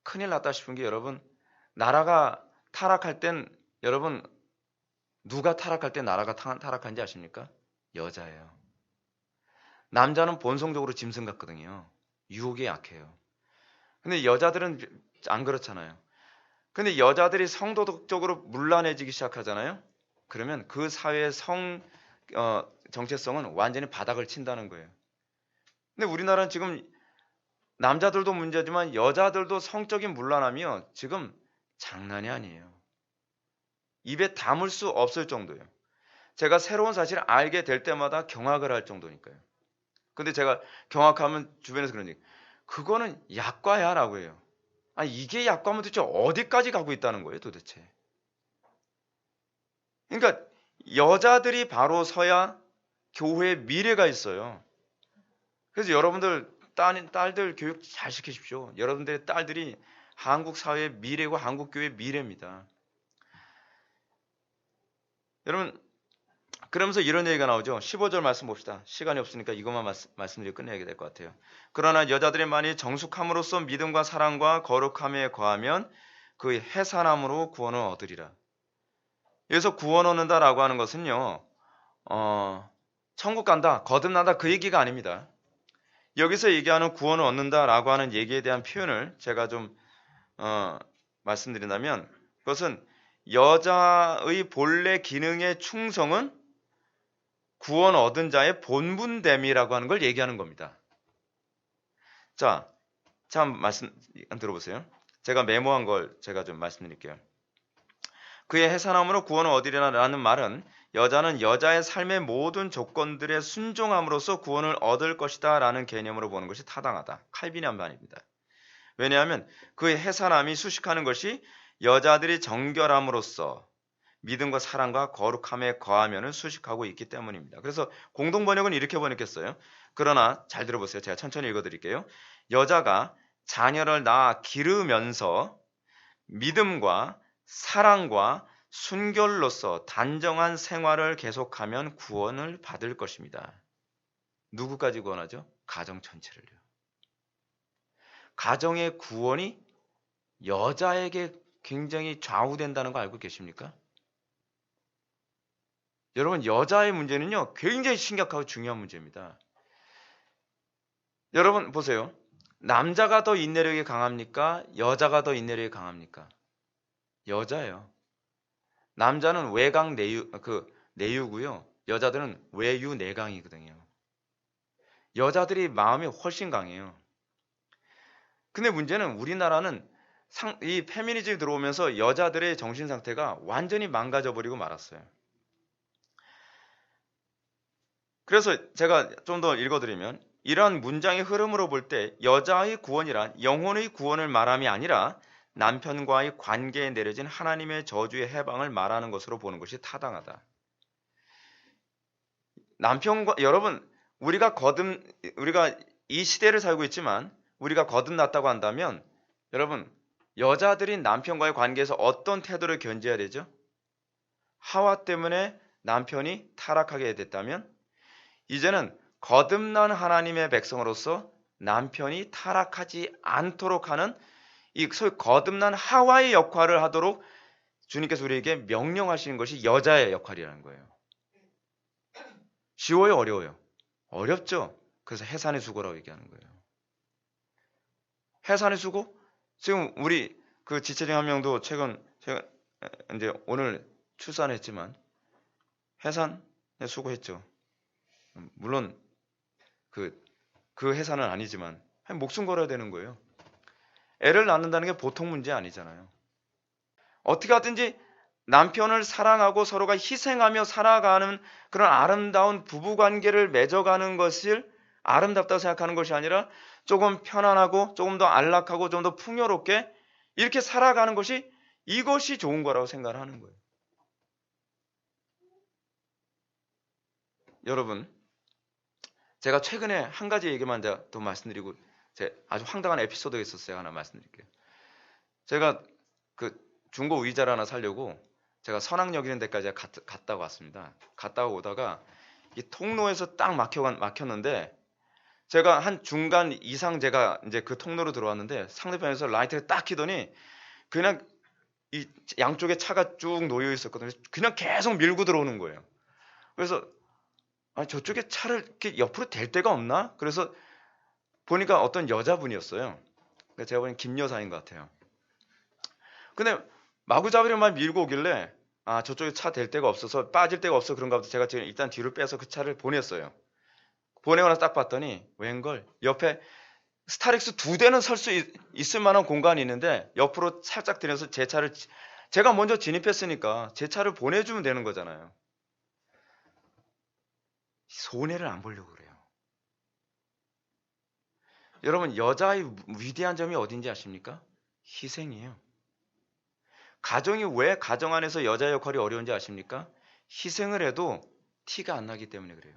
큰일 났다 싶은 게, 여러분, 나라가 타락할 땐, 여러분, 누가 타락할 때 나라가 타락한지 아십니까? 여자예요. 남자는 본성적으로 짐승 같거든요. 유혹에 약해요. 근데 여자들은 안 그렇잖아요. 근데 여자들이 성도덕적으로 문란해지기 시작하잖아요. 그러면 그 사회의 정체성은 완전히 바닥을 친다는 거예요. 근데 우리나라는 지금 남자들도 문제지만 여자들도 성적인 문란함이요, 지금 장난이 아니에요. 입에 담을 수 없을 정도예요. 제가 새로운 사실을 알게 될 때마다 경악을 할 정도니까요. 근데 제가 경악하면 주변에서 그런 얘기, 그거는 약과야 라고 해요. 아니, 이게 약과면 도대체 어디까지 가고 있다는 거예요, 도대체. 그러니까 여자들이 바로 서야 교회의 미래가 있어요. 그래서 여러분들 딸들 교육 잘 시키십시오. 여러분들의 딸들이 한국 사회의 미래고 한국 교회의 미래입니다. 여러분, 그러면서 이런 얘기가 나오죠. 15절 말씀 봅시다. 시간이 없으니까 이것만 말씀드리고 끝내야 될 것 같아요. 그러나 여자들이 많이 정숙함으로써 믿음과 사랑과 거룩함에 거하면 그 해산함으로 구원을 얻으리라. 여기서 구원 얻는다라고 하는 것은요, 천국 간다, 거듭난다 그 얘기가 아닙니다. 여기서 얘기하는 구원을 얻는다라고 하는 얘기에 대한 표현을 제가 좀 말씀드린다면, 그것은 여자의 본래 기능의 충성은 구원 얻은 자의 본분됨이라고 하는 걸 얘기하는 겁니다. 자, 참 말씀 들어보세요. 제가 메모한 걸 제가 좀 말씀드릴게요. 그의 해산함으로 구원을 얻으리라는 말은 여자는 여자의 삶의 모든 조건들에 순종함으로써 구원을 얻을 것이다 라는 개념으로 보는 것이 타당하다. 칼빈의 말입니다. 왜냐하면 그의 해산함이 수식하는 것이 여자들이 정결함으로써 믿음과 사랑과 거룩함에 거하면을 수식하고 있기 때문입니다. 그래서 공동번역은 이렇게 번역했어요. 그러나 잘 들어보세요. 제가 천천히 읽어드릴게요. 여자가 자녀를 낳아 기르면서 믿음과 사랑과 순결로서 단정한 생활을 계속하면 구원을 받을 것입니다. 누구까지 구원하죠? 가정 전체를요. 가정의 구원이 여자에게 굉장히 좌우된다는 거 알고 계십니까? 여러분, 여자의 문제는요, 굉장히 심각하고 중요한 문제입니다. 여러분, 보세요. 남자가 더 인내력이 강합니까? 여자가 더 인내력이 강합니까? 여자예요. 남자는 외강 내유고요. 여자들은 외유 내강이거든요. 여자들이 마음이 훨씬 강해요. 근데 문제는 우리나라는 이 페미니즘이 들어오면서 여자들의 정신 상태가 완전히 망가져 버리고 말았어요. 그래서 제가 좀 더 읽어드리면 이러한 문장의 흐름으로 볼 때 여자의 구원이란 영혼의 구원을 말함이 아니라 남편과의 관계에 내려진 하나님의 저주의 해방을 말하는 것으로 보는 것이 타당하다. 남편과 여러분 우리가 이 시대를 살고 있지만 우리가 거듭났다고 한다면 여러분 여자들이 남편과의 관계에서 어떤 태도를 견지해야 되죠? 하와 때문에 남편이 타락하게 됐다면 이제는 거듭난 하나님의 백성으로서 남편이 타락하지 않도록 하는 이 소위 거듭난 하와의 역할을 하도록 주님께서 우리에게 명령하시는 것이 여자의 역할이라는 거예요. 쉬워요, 어려워요? 어렵죠. 그래서 해산의 수고라고 얘기하는 거예요. 해산의 수고? 지금 우리 그 지체장 한 명도 최근 이제 오늘 출산했지만 해산에 수고했죠. 물론 그 해산은 아니지만 목숨 걸어야 되는 거예요. 애를 낳는다는 게 보통 문제 아니잖아요. 어떻게 하든지 남편을 사랑하고 서로가 희생하며 살아가는 그런 아름다운 부부관계를 맺어가는 것을 아름답다고 생각하는 것이 아니라 조금 편안하고 조금 더 안락하고 좀 더 풍요롭게 이렇게 살아가는 것이 이것이 좋은 거라고 생각을 하는 거예요. 여러분 제가 최근에 한 가지 얘기만 더 말씀드리고 아주 황당한 에피소드가 있었어요. 하나 말씀드릴게요. 제가 그 중고 의자를 하나 사려고 제가 선악역 이런 데까지 갔다 왔습니다. 갔다 오다가 이 통로에서 딱 막혔는데 제가 한 중간 이상 제가 이제 그 통로로 들어왔는데 상대편에서 라이트를 딱 켜더니 그냥 이 양쪽에 차가 쭉 놓여 있었거든요. 그냥 계속 밀고 들어오는 거예요. 그래서 저쪽에 차를 이렇게 옆으로 댈 데가 없나? 그래서 보니까 어떤 여자분이었어요. 제가 보기엔 김 여사인 것 같아요. 근데 마구잡이로만 밀고 오길래 저쪽에 차 댈 데가 없어서 빠질 데가 없어 그런가 보다 제가 지금 일단 뒤로 빼서 그 차를 보냈어요. 보내고 나서 딱 봤더니 웬걸 옆에 스타렉스 2대는 설 수 있을 만한 공간이 있는데 옆으로 살짝 들여서 제 차를 제가 먼저 진입했으니까 제 차를 보내주면 되는 거잖아요. 손해를 안 보려고 그래요. 여러분 여자의 위대한 점이 어딘지 아십니까? 희생이에요. 가정이 왜 가정 안에서 여자 역할이 어려운지 아십니까? 희생을 해도 티가 안 나기 때문에 그래요.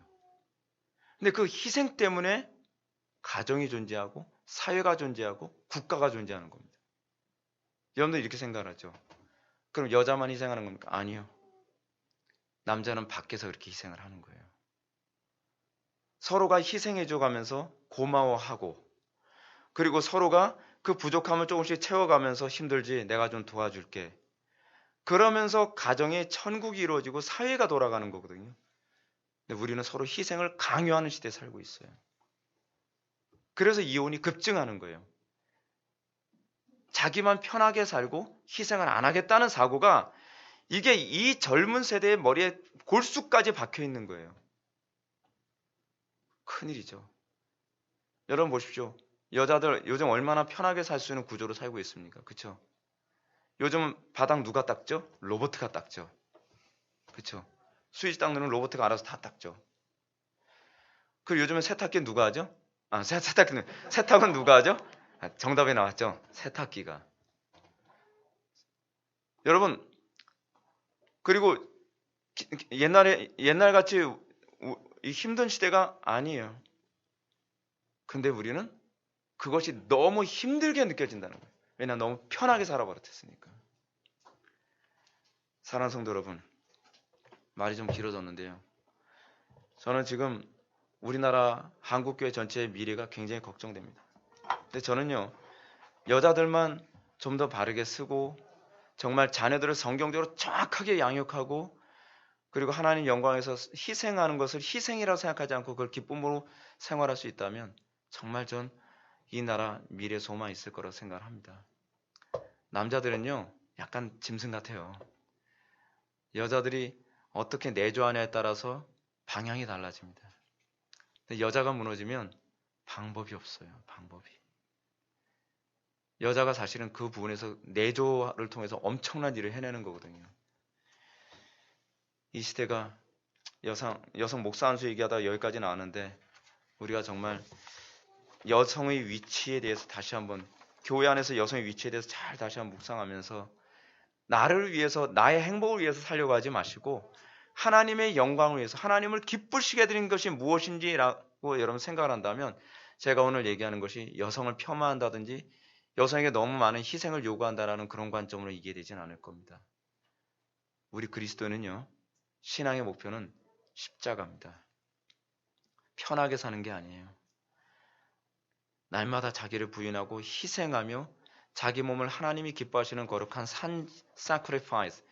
근데 그 희생 때문에 가정이 존재하고 사회가 존재하고 국가가 존재하는 겁니다. 여러분들 이렇게 생각하죠? 그럼 여자만 희생하는 겁니까? 아니요. 남자는 밖에서 그렇게 희생을 하는 거예요. 서로가 희생해줘 가면서 고마워하고 그리고 서로가 그 부족함을 조금씩 채워가면서 힘들지 내가 좀 도와줄게. 그러면서 가정의 천국이 이루어지고 사회가 돌아가는 거거든요. 근데 우리는 서로 희생을 강요하는 시대에 살고 있어요. 그래서 이혼이 급증하는 거예요. 자기만 편하게 살고 희생을 안 하겠다는 사고가 이게 이 젊은 세대의 머리에 골수까지 박혀 있는 거예요. 큰일이죠. 여러분 보십시오. 여자들 요즘 얼마나 편하게 살 수 있는 구조로 살고 있습니까? 그쵸? 요즘 바닥 누가 닦죠? 로봇가 닦죠. 그쵸? 수위지 닦는 로봇가 알아서 다 닦죠. 그리고 요즘에 세탁기 누가 하죠? 세탁은 누가 하죠? 정답이 나왔죠? 세탁기가. 여러분, 그리고 옛날 같이 이 힘든 시대가 아니에요. 근데 우리는 그것이 너무 힘들게 느껴진다는 거예요. 왜냐, 너무 편하게 살아버렸으니까. 사랑하는 성도 여러분, 말이 좀 길어졌는데요. 저는 지금 우리나라 한국교회 전체의 미래가 굉장히 걱정됩니다. 근데 저는요, 여자들만 좀 더 바르게 쓰고 정말 자녀들을 성경적으로 정확하게 양육하고 그리고 하나님 영광에서 희생하는 것을 희생이라고 생각하지 않고 그걸 기쁨으로 생활할 수 있다면 정말 전 이 나라 미래 소망이 있을 거라고 생각합니다. 남자들은요, 약간 짐승 같아요. 여자들이 어떻게 내조하냐에 따라서 방향이 달라집니다. 근데 여자가 무너지면 방법이 없어요. 방법이. 여자가 사실은 그 부분에서 내조를 통해서 엄청난 일을 해내는 거거든요. 이 시대가 여성 목사 한 수 얘기하다가 여기까지 나왔는데 우리가 정말 여성의 위치에 대해서 다시 한번 교회 안에서 여성의 위치에 대해서 잘 다시 한번 묵상하면서 나를 위해서 나의 행복을 위해서 살려고 하지 마시고 하나님의 영광을 위해서 하나님을 기쁘시게 해드린 것이 무엇인지라고 여러분 생각을 한다면 제가 오늘 얘기하는 것이 여성을 폄하한다든지 여성에게 너무 많은 희생을 요구한다라는 그런 관점으로 이해되진 않을 겁니다. 우리 그리스도인은요, 신앙의 목표는 십자가입니다. 편하게 사는 게 아니에요. 날마다 자기를 부인하고 희생하며 자기 몸을 하나님이 기뻐하시는 거룩한 sacrifice,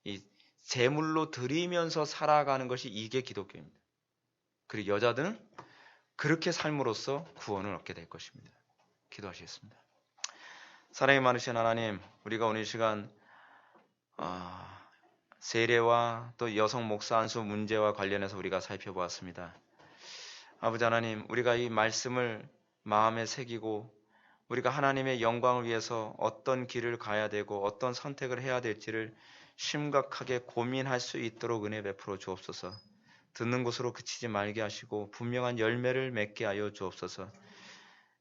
이 제물로 드리면서 살아가는 것이 이게 기독교입니다. 그리고 여자들은 그렇게 삶으로써 구원을 얻게 될 것입니다. 기도하시겠습니다. 사랑이 많으신 하나님, 우리가 오늘 이 시간 세례와 또 여성 목사 안수 문제와 관련해서 우리가 살펴보았습니다. 아버지 하나님, 우리가 이 말씀을 마음에 새기고 우리가 하나님의 영광을 위해서 어떤 길을 가야 되고 어떤 선택을 해야 될지를 심각하게 고민할 수 있도록 은혜 베풀어 주옵소서. 듣는 것으로 그치지 말게 하시고 분명한 열매를 맺게 하여 주옵소서.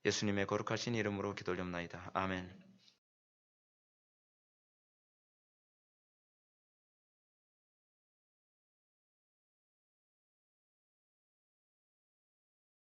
예수님의 거룩하신 이름으로 기도올옵나이다. 아멘.